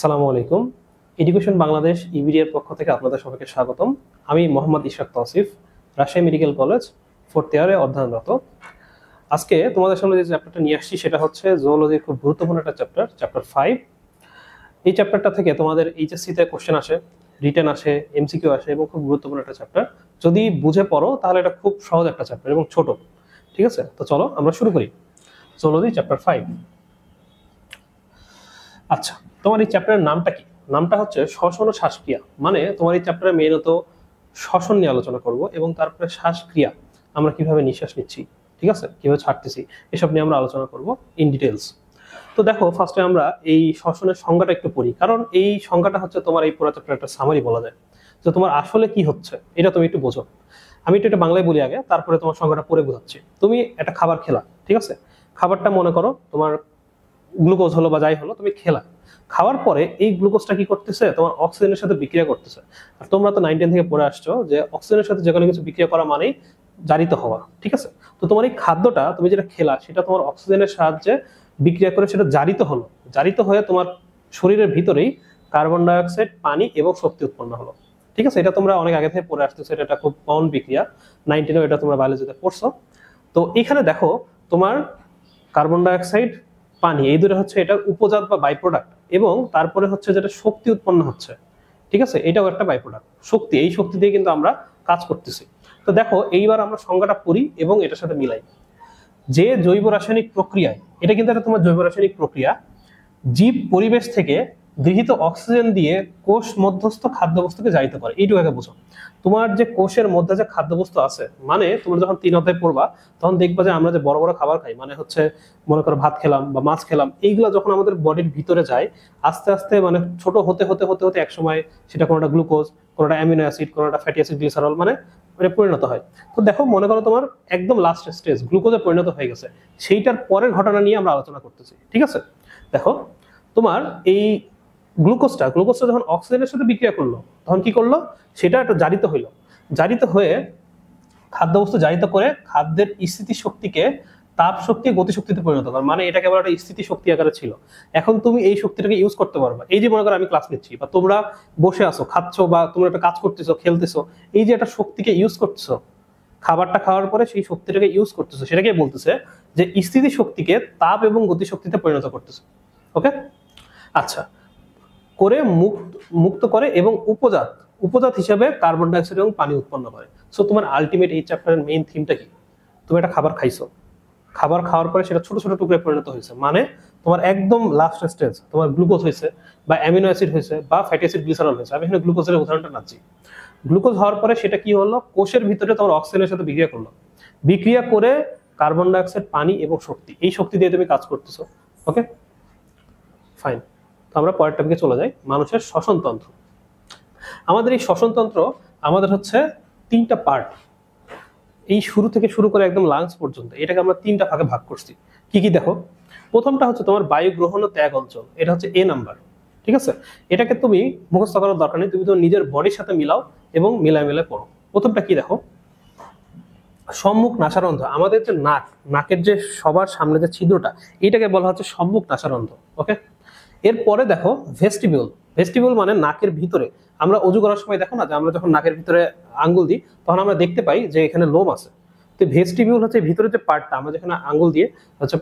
আসসালামু আলাইকুম। এডুকেশন বাংলাদেশ ইবিডির পক্ষ থেকে আপনাদের সবাইকে স্বাগতম। আমি Mohammad Ishraq Tausif, Rajshahi medical college 4th ইয়ারে অধ্যয়নরত। আজকে তোমাদের সামনে যে চ্যাপ্টারটা নিয়ে আসছি সেটা হচ্ছে জুওলজির খুব গুরুত্বপূর্ণ একটা চ্যাপ্টার, চ্যাপ্টার 5। এই চ্যাপ্টারটা থেকে তোমাদের এইচএসসিতে কোশ্চেন আসে, রিটেন আসে, এমসিকিউ আসে এবং খুব গুরুত্বপূর্ণ একটা চ্যাপ্টার। যদি বুঝে পড়ো তাহলে এটা খুব সহজ একটা চ্যাপ্টার এবং ছোট। ঠিক আছে, তো চলো আমরা শুরু করি। Zoology chapter 5। আচ্ছা, তোমার এই চ্যাপ্টারের নামটা কি? নামটা হচ্ছে শ্বসন ও শ্বাসক্রিয়া। মানে তোমার এই চ্যাপ্টারে মেইনত শ্বসন নিয়ে আলোচনা করব এবং তারপরে শ্বাসক্রিয়া, আমরা কিভাবে নিঃশ্বাস নিচ্ছি, ঠিক আছে, কিভাবে ছাড়তেছি, এসব নিয়ে আমরা আলোচনা করব ইন ডিটেলস। তো দেখো, ফার্স্টে আমরা এই শ্বসনের সংজ্ঞাটা একটু পড়ি, কারণ এই সংজ্ঞাটা হচ্ছে তোমার এই পুরো চ্যাপ্টার একটা সামারি বলা যায়, যে তোমার আসলে কি হচ্ছে এটা তুমি একটু বোঝো। আমি একটু বাংলায় বলি আগে, তারপরে তোমার সংজ্ঞাটা পড়ে বোঝাচ্ছি। তুমি একটা খাবার খেলা, ঠিক আছে, খাবারটা মনে করো তোমার গ্লুকোজ হলো বা যাই হলো, তুমি খেলা। খাওয়ার পরে এই গ্লুকোজটা কি করতেছে, তোমার অক্সিজেনের সাথে বিক্রিয়া করতেছে। আর তোমরা তো 9-10 থেকে পড়ে আসছো যে অক্সিজেনের সাথে যে কোনো কিছু বিক্রিয়া করা মানেই জারিত হওয়া, ঠিক আছে। তো তোমার এই খাদ্যটা তুমি যেটা খেলা সেটা তোমার অক্সিজেনের সাহায্যে বিক্রিয়া করে সেটা জারিত হলো, জারিত হয়ে তোমার শরীরের ভিতরেই কার্বন ডাইঅক্সাইড, পানি এবং শক্তি উৎপন্ন হলো, ঠিক আছে। এটা তোমরা অনেক আগে থেকে পড়ে আসতেছো, এটা খুব কমন বিক্রিয়া, 9-10 এটা তোমরা বায়োলজিতে পড়ছো। তো এখানে দেখো, তোমার কার্বন ডাইঅক্সাইড, পানি, এই দুটো হচ্ছে এটা উপজাত বা বাই প্রোডাক্ট, এবং তারপরে হচ্ছে যেটা শক্তি উৎপন্ন হচ্ছে, ঠিক আছে, এটাও একটা বাই প্রোডাক্ট, শক্তি। এই শক্তি দিয়ে কিন্তু আমরা কাজ করতেছি। তো দেখো, এইবার আমরা সংজ্ঞাটা পড়ি এবং এটার সাথে মিলাই। যে জৈব রাসায়নিক প্রক্রিয়ায়, এটা কিন্তু একটা তোমার জৈব রাসায়নিক প্রক্রিয়া, জীব পরিবেশ থেকে গৃহীত অক্সিজেন দিয়ে কোষ মধ্যস্থ খাদ্যবস্তুকে জারিত করে, এইটুকু আগে বুঝো। তোমার যে কোষের মধ্যে যে খাদ্যবস্তু আছে, মানে তোমরা যখন 3 অধ্যায় পড়বা তখন দেখবা যে আমরা যে বড় বড় খাবার খাই, মানে হচ্ছে মনে করো ভাত খেলাম বা মাছ খেলাম, এইগুলো যখন আমাদের বডির ভিতরে যায় আস্তে আস্তে, মানে ছোট হতে হতে হতে হতে এক সময় সেটা কোনোটা গ্লুকোজ, কোনোটা অ্যামিনো অ্যাসিড, কোনোটা ফ্যাটি অ্যাসিড, গ্লিসারল, মানে পরিণত হয়। তো দেখো, মনে করো তোমার একদম লাস্ট স্টেজ গ্লুকোজে পরিণত হয়ে গেছে, সেইটার পরের ঘটনা নিয়ে আমরা আলোচনা করতেছি, ঠিক আছে। দেখো, তোমার এই গ্লুকোজটা যখন অক্সিজেনের সাথে বিক্রিয়া করলো তখন কি করলো, সেটা একটা জারিত হইলো, জারিত হয়ে খাদ্যবস্তু জারিত করে খাদ্যের স্থিতি শক্তিকে তাপ শক্তি, গতিশক্তিতে পরিণত করে, মানে এটা কেবল একটা স্থিতি শক্তি আকারে ছিল। এখন তুমি এই শক্তিটাকে ইউজ করতে পারবা। এই যে মনে করো আমি ক্লাস নিচ্ছি বা তোমরা বসে আছো খাচ্ছ বা তোমরা একটা কাজ করতেছো, খেলতেছো, এই যে একটা শক্তিকে ইউজ করতেছো, খাবারটা খাওয়ার পরে সেই শক্তিটাকে ইউজ করতেছো, সেটাকে বলতেছে যে স্থিতি শক্তিকে তাপ এবং গতিশক্তিতে পরিণত করতেছে। ওকে, আচ্ছা, করে মুক্ত করে এবং উপজাত উপজাত হিসেবে কার্বন ডাইঅক্সাইড এবং পানি উৎপন্ন করে। সো তোমার আলটিমেট এই চ্যাপ্টারের মেইন থিমটা কি? তুমি একটা খাবার খাইছো, খাবার খাওয়ার পরে সেটা ছোট ছোট টুকরায় পরিণত হয়েছে, মানে তোমার একদম লাস্ট স্টেজ তোমার গ্লুকোজ হয়েছে বা অ্যামিনো অ্যাসিড হয়েছে বা ফ্যাটি অ্যাসিড, গ্লিসারল হয়েছে। আমি এখানে গ্লুকোজের উদাহরণটা নাচ্ছি। গ্লুকোজ হওয়ার পরে সেটা কি হলো, কোষের ভিতরে তোমার অক্সিজেনের সাথে বিক্রিয়া করলো, বিক্রিয়া করে কার্বন ডাইঅক্সাইড, পানি এবং শক্তি, এই শক্তি দিয়ে তুমি কাজ করতেছো। ওকে, ফাইন। তো আমরা পরের টপিকে চলে যাই, মানুষের শ্বসনতন্ত্র। আমাদের এই শ্বসনতন্ত্র আমাদের হচ্ছে 3টা পার্ট, এই শুরু থেকে শুরু করে একদম লাংস পর্যন্ত, এটাকে আমরা 3টা ভাগে ভাগ করছি। কি কি দেখো, প্রথমটা হচ্ছে তোমার বায়ু গ্রহণ ও ত্যাগ অঞ্চল, এটা হচ্ছে এ নাম্বার, ঠিক আছে। এটাকে তুমি মুখস্থ করার দরকার নেই, তুমি তো নিজের বডির সাথে মিলাও এবং মিলায় মিলায় পড়ো। প্রথমটা কি দেখো, সম্মুখ নাসারন্ধ্র। আমাদের যে নাক, নাকের যে সবার সামনে যে ছিদ্রটা, এটাকে বলা হচ্ছে সম্মুখ নাসারন্ধ্র। ওকে, এরপরে দেখো ভেস্টিবিউল। ভেস্টিবিউল মানে নাকের ভিতরে, আমরা অজু করার সময় দেখো না যে আমরা যখন নাকের ভিতরে আঙ্গুল দিই তখন আমরা দেখতে পাই যে এখানে লোম আছে। তো ভেস্টিবিউল হচ্ছে ভিতরে যে পার্টটা আমরা যেখানে আঙ্গুল দিয়ে হচ্ছে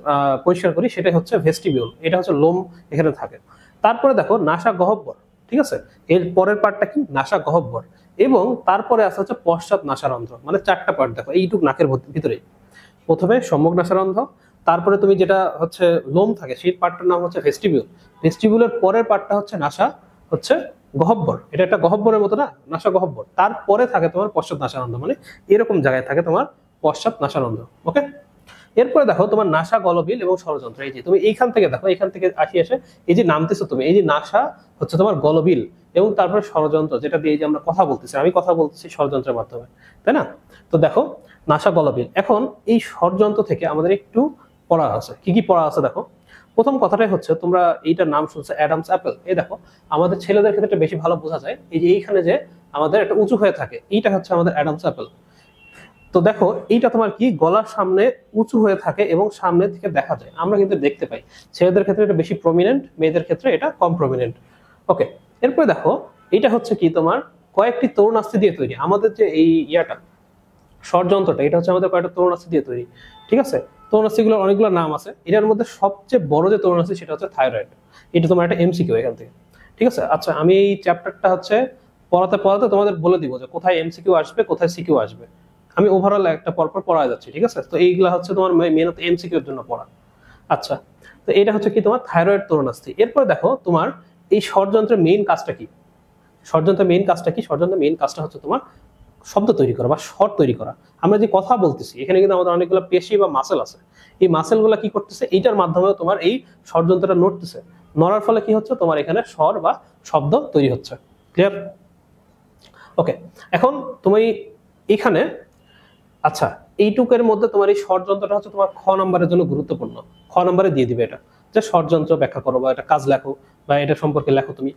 পরিষ্কার করি, সেটাই হচ্ছে ভেস্টিবিউল, এটা হচ্ছে লোম এখানে থাকে। তারপরে দেখো নাসা গহ্বর, ঠিক আছে, এর পরের পার্টটা কি, নাসা গহ্বর, এবং তারপরে আসা হচ্ছে পশ্চাৎ নাসারন্ধ্র, মানে 4টা পার্ট দেখো এইটুক নাকের ভিতরে। প্রথমে সম্মুখ নাসারন্ধ্র, তারপরে তুমি যেটা হচ্ছে লোম থাকে সেই পার্টটার নাম হচ্ছে ভেস্টিবিউল, ভেস্টিবিউলের পরের পার্টটা হচ্ছে নাসা হচ্ছে গহ্বর, এটা একটা গহ্বরের মতো না, নাসা গহ্বর। তারপরে থাকে তোমার পশ্চাৎ নাসারন্ধ্র, মানে এরকম জায়গায় থাকে তোমার পশ্চাৎ নাসারন্ধ্র। ওকে, এরপরে দেখো তোমার নাসা, গলবিল এবং ষড়যন্ত্র। এই যে তুমি এইখান থেকে দেখো, এখান থেকে এসে এই যে নামতেছো তুমি, এই যে নাসা হচ্ছে তোমার গলবিল এবং তারপরে ষড়যন্ত্র, যেটা দিয়ে যে আমরা কথা বলতেছি, আমি কথা বলতেছি ষড়যন্ত্রের মাধ্যমে, তাই না। তো দেখো নাসা, গলবিল। এখন এই ষড়যন্ত্র থেকে আমাদের একটু পড়া আছে। কি কি পড়া আছে দেখো, প্রথম কথাটাই হচ্ছে, তোমরা এইটার নাম শুনছো অ্যাডামস অ্যাপেল। এই দেখো, আমাদের ছেলেদের ক্ষেত্রে বেশি ভালো বোঝা যায়, এই যে এইখানে যে আমাদের একটা উঁচু হয়ে থাকে, এইটা হচ্ছে আমাদের অ্যাডামস অ্যাপেল। তো দেখো, এইটা তোমার কি গলার সামনে উঁচু হয়ে থাকে এবং সামনে থেকে দেখা যায়, আমরা কিন্তু দেখতে পাই। ছেলেদের ক্ষেত্রে এটা বেশি প্রমিনেন্ট, মেয়েদের ক্ষেত্রে এটা কম প্রমিনেন্ট। ওকে, এরপরে দেখো এটা হচ্ছে কি তোমার কয়েকটি তরুণাস্থি দিয়ে তৈরি। আমাদের যে এই ইয়াটা ষড়যন্ত্রটা, এটা হচ্ছে আমাদের কয়েকটা তরুণাস্থি দিয়ে তৈরি, ঠিক আছে। তরুণাস্থিগুলোর অনেকগুলো নাম আছে, এটার মধ্যে সবচেয়ে বড় যে তরুণাস্থি সেটা হচ্ছে থাইরয়েড। এটা তোমার একটা এমসিকিউ এখান থেকে, ঠিক আছে। আচ্ছা, আমি এই চ্যাপ্টারটা হচ্ছে পড়াতে পড়াতে তোমাদের বলে দিব যে কোথায় এমসিকিউ আসবে, কোথায় সিকিউ আসবে। আমি ওভারঅল একটা পরপর পড়ায় যাচ্ছি, ঠিক আছে। তো এইগুলা হচ্ছে তোমার মেনত এমসিকিউ এর জন্য পড়া। আচ্ছা, তো এটা হচ্ছে কি তোমার থাইরয়েড তরুণাস্থি। এরপর দেখো তোমার এই ষড়যন্ত্রের মেইন কাজটা কি। ষড়যন্ত্রের মেইন কাজটা কি? ষড়যন্ত্রের মেইন কাজটা হচ্ছে তোমার শব্দ তৈরি করা বা স্বর তৈরি করা। আমরা যে কথা বলতেছি এখানে কিন্তু আমাদের অনেকগুলো পেশি বা মাসেল আছে। এই মাসেলগুলো কি করতেছে, এইটার মাধ্যমে তোমার এই ষড়যন্ত্রটা নড়তেছে। নড়ার ফলে কি হচ্ছে, তোমার এখানে স্বর বা শব্দ তৈরি হচ্ছে। ক্লিয়ার? ওকে, এখন তুমি এখানে, আচ্ছা, এইটুকের মধ্যে তোমার এই ষড়যন্ত্রটা হচ্ছে তোমার খ নম্বরের জন্য গুরুত্বপূর্ণ। খ নম্বরে দিয়ে দিবে এটা, যে ষড়যন্ত্র ব্যাখ্যা করো বা এটা কাজ লেখো বা এটা সম্পর্কে লেখো তুমি।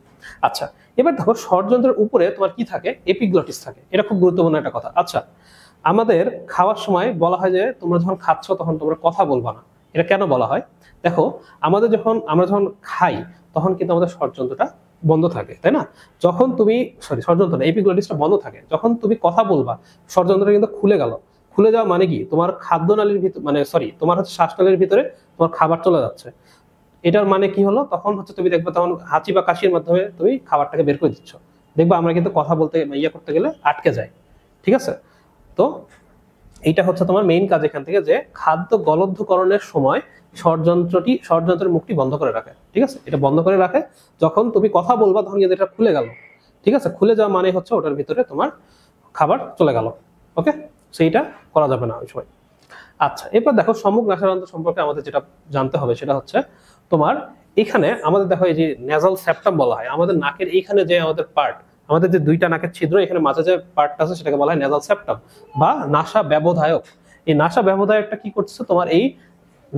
আচ্ছা, এবার দেখো ষড়যন্ত্রের উপরে তোমার কি থাকে, এপিগ্লটিস থাকে। এটা খুব গুরুত্বপূর্ণ একটা কথা। আচ্ছা, আমাদের খাওয়ার সময় বলা হয় যে তোমরা যখন খাচ্ছ তখন তোমরা কথা বলবা না। এটা কেন বলা হয়? দেখো, আমরা যখন খাই তখন কিন্তু আমাদের ষড়যন্ত্রটা বন্ধ থাকে, তাই না? যখন তুমি, ষড়যন্ত্র না, এপিগ্লটিসটা বন্ধ থাকে, যখন তুমি কথা বলবা ষড়যন্ত্রটা কিন্তু খুলে গেল। খুলে যাওয়া মানে কি, তোমার খাদ্যনালীর ভিতর, মানে সরি, তোমার হচ্ছে শ্বাসনালীর ভিতরে তোমার খাবার চলে যাচ্ছে। এটার মানে কি হলো, তখন হচ্ছে তুমি দেখবে তখন হাঁচি বা কাশির মাধ্যমে তুমি খাবারটাকে বের করে দিচ্ছ। দেখবা আমরা কিন্তু কথা বলতে করতে গেলে আটকে যায়, ঠিক আছে। তো এইটা হচ্ছে তোমার মেইন কাজ এখান থেকে, যে খাদ্য গলদ্ধকরণের সময় ষড়যন্ত্রের মুখটি বন্ধ করে রাখে, ঠিক আছে। এটা বন্ধ করে রাখে, যখন তুমি কথা বলবা তখন কিন্তু এটা খুলে গেল, ঠিক আছে। খুলে যাওয়া মানে হচ্ছে ওটার ভিতরে তোমার খাবার চলে গেল। ওকে, সেইটা করা যাবে না ওই সময়। আচ্ছা, এরপর দেখো সম্মুখ নাসারন্ধ্র সম্পর্কে আমাদের যেটা জানতে হবে সেটা হচ্ছে তোমার এখানে আমাদের দেখো এই যে নেজাল সেপ্টাম বলা হয়, আমাদের নাকের এইখানে যে আমাদের পার্ট, আমাদের যে দুইটা নাকের ছিদ্র, এখানে মাঝে যে পার্টটা আছে সেটাকে বলা হয় নেজাল সেপ্টাম বা নাসা ব্যবধায়ক। এই নাসা ব্যবধায়কটা কি করতেছে, তোমার এই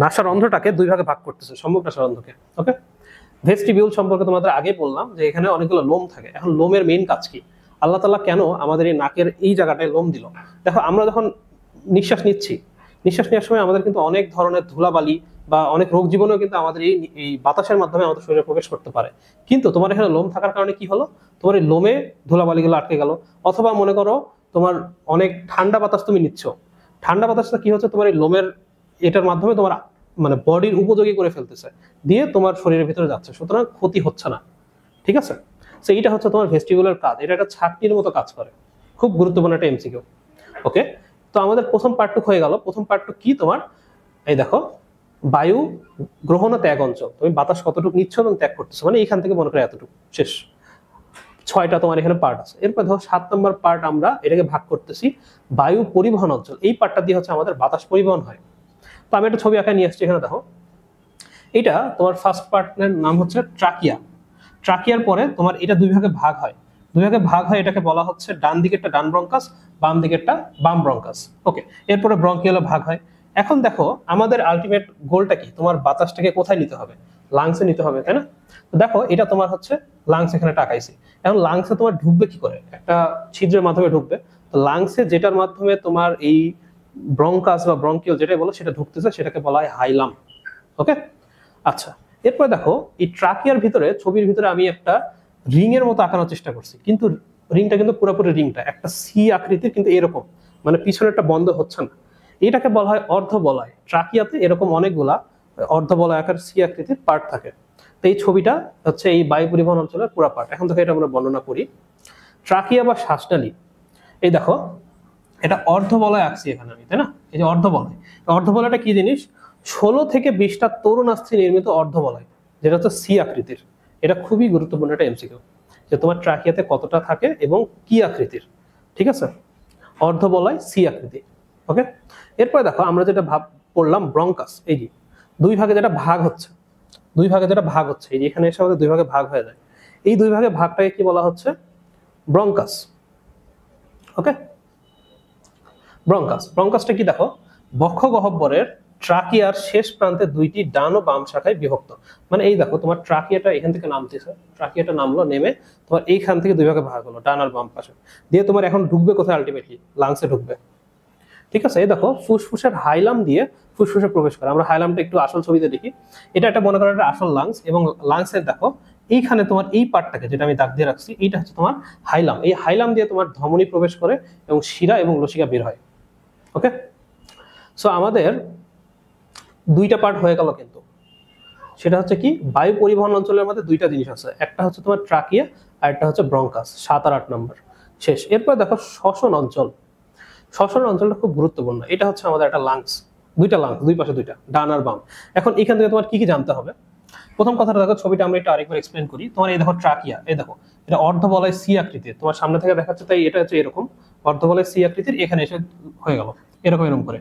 নাসারন্ধ্রটাকে দুই ভাগে ভাগ করতেছে, সম্মুখ নাসারন্ধ্রকে। ওকে, ভেস্টিবিউল সম্পর্কে তোমাদের আগে বললাম যে এখানে অনেকগুলো লোম থাকে। এখন লোমের মেইন কাজ কি, আল্লাহ তাআলা কেন আমাদের এই নাকের এই জায়গাটায় লোম দিল? দেখো, আমরা যখন নিঃশ্বাস নিচ্ছি, নিঃশ্বাস নেওয়ার সময় আমাদের কিন্তু অনেক ধরনের ধুলাবালি বা অনেক রোগ জীবাণু কিন্তু আমাদের এই বাতাসের মাধ্যমে আমাদের শরীরে প্রবেশ করতে পারে। কিন্তু তোমার এখানে লোম থাকার কারণে কি হলো, তোমার এই লোমে ধুলাবালিগুলো আটকে গেল। অথবা মনে করো তোমার অনেক ঠান্ডা বাতাস তুমি নিচ্ছ, ঠান্ডা বাতাসটা কি হচ্ছে, তোমার এই লোমের এটার মাধ্যমে তোমার মানে বডির উপযোগী করে ফেলতেছে, দিয়ে তোমার শরীরের ভিতরে যাচ্ছে, সুতরাং ক্ষতি হচ্ছে না, ঠিক আছে। তো এইটা হচ্ছে তোমার ভেস্টিবুলার কাজ, এটা একটা ছাকনির মতো কাজ করে। খুব গুরুত্বপূর্ণ একটা এমসিকিউ। ওকে, তো আমাদের প্রথম পার্টটুক হয়ে গেল। প্রথম পার্টটুক কি তোমার, এই দেখো, বায়ু গ্রহণ ও ত্যাগ অঞ্চল, তুমি বাতাস কতটুকু নিচ্ছ এবং ত্যাগ করতেছো, মানে এইখান থেকে মনে করে এতটুকু শেষ। 6টা তোমার এখানে পার্ট আছে। এরপর ধরো 7 নম্বর পার্ট, আমরা এটাকে ভাগ করতেছি বায়ু পরিবহন অঞ্চল। এই পার্টটা দিয়ে হচ্ছে আমাদের বাতাস পরিবহন হয়। তো আমি একটা ছবি আঁকা নিয়ে আসছি, এখানে দেখো, এটা তোমার ফার্স্ট পার্টের নাম হচ্ছে ট্রাকিয়া। ট্রাকিয়ার পরে তোমার এটা দুই ভাগে ভাগ হয়, দুই ভাগে ভাগ হয়, এটাকে বলা হচ্ছে ডান দিকেরটা ডান ব্রঙ্কাস, বাম দিকেরটা বাম ব্রঙ্কাস। ওকে, এরপরে ব্রঙ্কিওলে ভাগ হয়। এখন দেখো আমাদের আলটিমেট গোলটা কি, তোমার বাতাসটাকে কোথায় নিতে হবে, লাংসে নিতে হবে, তাই না? তো দেখো এটা তোমার হচ্ছে লাংস এখানে টাকাইছি। এখন লাংসে তোমার ঢুকবে কি করে, একটা ছিদ্রের মাধ্যমে ঢুকবে। তো লাংসে যেটার মাধ্যমে তোমার এই ব্রঙ্কাস বা ব্রঙ্কিওল যেটাই বলো সেটা ঢুকতেছে, সেটাকে বলা হয় হাইলাম। ওকে, আচ্ছা, এরপরে দেখো এই ট্রাকিয়ার ভিতরে, ছবির ভিতরে আমি একটা রিং এর মতো আঁকানোর চেষ্টা করছি, কিন্তু রিংটা কিন্তু পুরোপুরি রিংটা একটা সি আকৃতির, কিন্তু এরকম মানে পিছনেরটা বন্ধ হচ্ছে না। এটাকে বলা হয় অর্ধবলয়। ট্রাকিয়াতে এরকম অনেকগুলা অর্ধবলয় আকার সি আকৃতির পার্ট থাকে। তো এই ছবিটা হচ্ছে এই বায়ু পরিবহন অঞ্চলের পুরো পার্ট। এখন থেকে এটা আমরা বর্ণনা করি। ট্রাকিয়া বা শ্বাসনালী, এই দেখো এটা অর্ধবলয় আঁকছি এখানে আমি, তাই না? এই যে অর্ধবলয়, অর্ধবলয়টা কি জিনিস, 16 থেকে 20টা তরুণাস্থি নির্মিত অর্ধবলয়, যেটা হচ্ছে সি আকৃতির। এটা খুবই গুরুত্বপূর্ণ একটা এমসিকিউ, যে তোমার ট্রাকিয়াতে কতটা থাকে এবং কি আকৃতির, ঠিক আছে। অর্ধবলয় সি আকৃতি। ওকে, এরপরে দেখো আমরা যেটা পড়লাম ব্রঙ্কাস, এই যে দুই ভাগে যেটা ভাগ হচ্ছে, দুই ভাগে যেটা ভাগ হচ্ছে, এই যে এখানে এসে আমাদের দুই ভাগে ভাগ হয়ে যায়। এই দুই ভাগে ভাগটাকে কি বলা হচ্ছে, ব্রঙ্কাস। ওকে, ব্রঙ্কাস, ব্রঙ্কাসটা কি দেখো, বক্ষ গহ্বরের ট্রাকিয়ার শেষ প্রান্তে দুইটি ডান ও বাম শাখায় বিভক্ত। মানে এই দেখো তোমার ট্রাকিয়াটা এখান থেকে নামতেছে, ট্রাকিয়াটা নামলো, নেমে তোমার এইখান থেকে দুই ভাগে ভাগ হলো, ডান আর বাম পাশে, দিয়ে তোমার এখন ঢুকবে কোথায়, আলটিমেটলি লাংসে ঢুকবে, ঠিক আছে। এই দেখো ফুসফুসের হাইলাম দিয়ে ফুসফুসে প্রবেশ করে। আমরা হাইলামটা একটু আসল ছবিতে দেখি, এটা একটা মনে করো একটা আসল লাংস, এবং লাংসের দেখো এইখানে তোমার এই পার্টটাকে যেটা আমি দাগ দিয়ে রাখছি এইটা হচ্ছে তোমার হাইলাম। এই হাইলাম দিয়ে তোমার ধমনী প্রবেশ করে এবং শিরা এবং লসিকা বের হয়। ওকে, সো আমাদের দুইটা পার্ট হয়ে গেল, কিন্তু সেটা হচ্ছে কি বায়ু পরিবহন অঞ্চলের মধ্যে দুইটা জিনিস আছে, একটা হচ্ছে তোমার ট্রাকিয়া আর একটা হচ্ছে ব্রঙ্কাস। 7 আর 8 নম্বর শেষ। এরপর দেখো শ্বসন অঞ্চল। শ্বসন অঞ্চলটা খুব গুরুত্বপূর্ণ। এটা হচ্ছে আমাদের একটা লাংস, দুইটা লাংস, দুই পাশে দুইটা, ডান আর বাম। এখন এখান থেকে তোমার কি কি জানতে হবে। প্রথম কথাটা দেখো, ছবিটা আমরা একটু আরেকবার এক্সপ্লেন করি। তোমার এই দেখো ট্রাকিয়া, এই দেখো এটা অর্ধবলয় সি আকৃতির, তোমার সামনে থেকে দেখাচ্ছে তাই এটা হচ্ছে এরকম অর্ধবলয় সি আকৃতির, এখানে এসে হয়ে গেল এরকম এরকম করে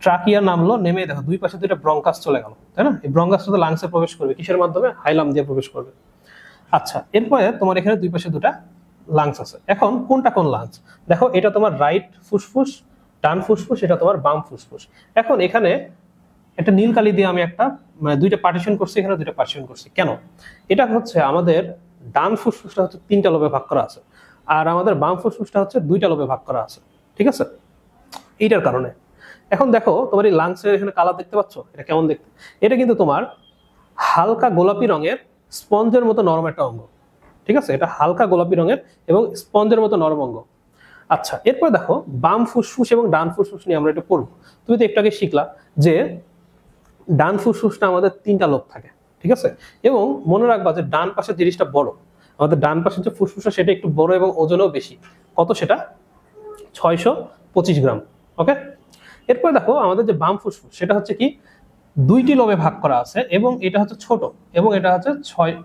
ট্রাকিয়া নামলো, নেমে দেখো দুই পাশে দুইটা ব্রঙ্কাস চলে গেল, তাই না? এই ব্রঙ্কাসটা তো লাংসে প্রবেশ করবে কিসের মাধ্যমে? হাইলাম দিয়ে প্রবেশ করবে। আচ্ছা, এরপরে তোমার এখানে দুই পাশে দুটা লাংস আছে। এখন কোনটা কোন লাংস দেখো, এটা তোমার রাইট ফুসফুস, ডান ফুসফুস, এটা তোমার বাম ফুসফুস। এখন এখানে একটা নীল কালি দিয়ে আমি একটা মানে দুইটা পার্টিশন করছি, এখানে দুইটা পার্টিশন করছি। কেন? এটা হচ্ছে আমাদের ডান ফুসফুসটা হচ্ছে 3টা লোবে ভাগ করা আছে, আর আমাদের বাম ফুসফুসটা হচ্ছে 2টা লোবে ভাগ করা আছে, ঠিক আছে? এইটার কারণে। এখন দেখো তোমার এই লাংসের এখানে কালার দেখতে পাচ্ছ, এটা কেমন দেখতে? এটা কিন্তু তোমার হালকা গোলাপি রঙের স্পঞ্জের মতো নরম একটা অঙ্গ, ঠিক আছে? এটা হালকা গোলাপি রঙের এবং স্পঞ্জের মতো নরম অঙ্গ। আচ্ছা, এরপর দেখো বাম ফুসফুস এবং ডান ফুসফুস নিয়ে আমরা এটা পড়বো। তুমি তো একটু আগে শিখলা যে ডান ফুসফুসটা আমাদের 3টা লোব থাকে, ঠিক আছে? এবং মনে রাখবা যে ডান পাশে জিনিসটা বড়, আমাদের ডান পাশের যে ফুসফুসটা সেটা একটু বড় এবং ওজনও বেশি। কত সেটা? 625 গ্রাম। ওকে, এরপর দেখো আমাদের যে বাম ফুসফুস সেটা হচ্ছে কি 2টি লোবে ভাগ করা আছে এবং এটা হচ্ছে ছোট এবং এটা হচ্ছে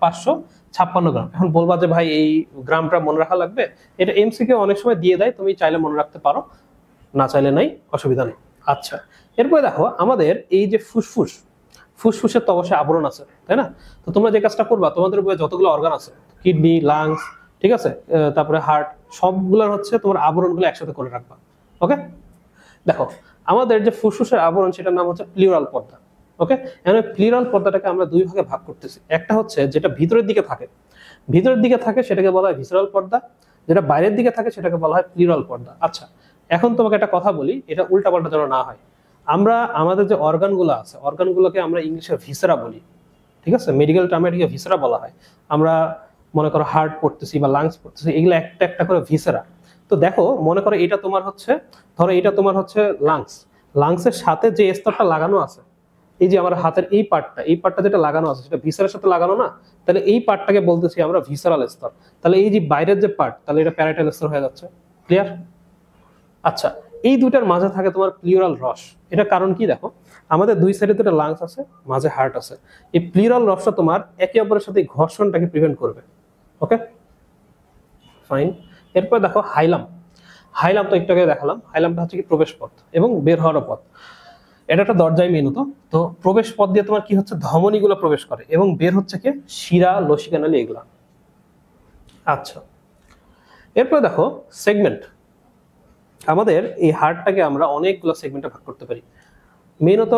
556 গ্রাম। এখন বলবা যে ভাই এই গ্রামটা মনে রাখা লাগবে? এটা এমসিকিউ অনেক সময় দিয়ে দেয়, তুমি চাইলে মনে রাখতে পারো, না চাইলে নাই, অসুবিধা নেই। আচ্ছা, এরপরে দেখো আমাদের এই যে ফুসফুস, ফুসফুসের তো অবশ্যই আবরণ আছে, তাই না? তো তোমরা যে কাজটা করবা, তোমাদের উপরে যতগুলো অর্গান আছে, কিডনি, লাংস, ঠিক আছে, তারপরে হার্ট, সবগুলোর হচ্ছে তোমার আবরণগুলো একসাথে করে রাখবা। ওকে, দেখো আমাদের যে ফুসফুসের আবরণ সেটার নাম হচ্ছে প্লিউরাল পর্দা। ওকে, এখানে প্লিউরাল পর্দাটাকে আমরা দুই ভাগে ভাগ করতেছি। একটা হচ্ছে যেটা ভিতরের দিকে থাকে, ভিতরের দিকে থাকে সেটাকে বলা হয় ভিসরাল পর্দা, যেটা বাইরের দিকে থাকে সেটাকে বলা হয় প্লিউরাল পর্দা। আচ্ছা, এখন তোমাকে একটা কথা বলি, এটা উল্টাপাল্টা যেন না হয়। আমরা আমাদের যে অর্গানগুলো আছে, অর্গানগুলোকে আমরা ইংলিশে ভিসেরা বলি, ঠিক আছে? মেডিকেল টার্মে এটাকে ভিসেরা বলা হয়। আমরা মনে করো হার্ট পড়তেছি বা লাংস পড়তেছি, এগুলো একটা একটা করে ভিসেরা। তো দেখো মনে করো এটা তোমার হচ্ছে, ধরো এটা তোমার হচ্ছে লাংস, লাংসের সাথে যে স্তরটা লাগানো আছে, এই যে আমার হাতের এই পার্টটা, এই পার্টটা যেটা লাগানো আছে সেটা ভিসারের সাথে লাগানো না, তাহলে এই পার্টটাকে বলতেছি আমরা ভিসারাল স্তর। তাহলে এই যে বাইরের যে পার্ট, তাহলে এটা প্যারাইটাল স্তর হয়ে যাচ্ছে। ক্লিয়ার? আচ্ছা, এই দুটার মাঝে থাকে তোমার প্লিউরাল রস। এটা কারণ কি দেখো, আমাদের দুই সাইডে দুটো লাংস আছে, মাঝে হার্ট আছে। এই প্লিউরাল রসটা তোমার একে অপরের সাথে ঘর্ষণটাকে প্রিভেন্ট করবে। ওকে, ফাইন। এরপর দেখো হাইলাম। হাইলাম তো একটু আগে দেখালাম, হাইলামটা হচ্ছে কি প্রবেশ পথ এবং বের হওয়ার পথ। এটা একটা দরজায় মেনত। তো প্রবেশ পথ দিয়ে তোমার কি হচ্ছে, ধমনীগুলো প্রবেশ করে এবং বের হচ্ছে কি শিরা, লসিকা নালী, এগুলা। আচ্ছা, এরপর দেখো সেগমেন্ট। আমাদের এই হার্টটাকে আমরা অনেকগুলো সেগমেন্টে ভাগ করতে পারি। মেনত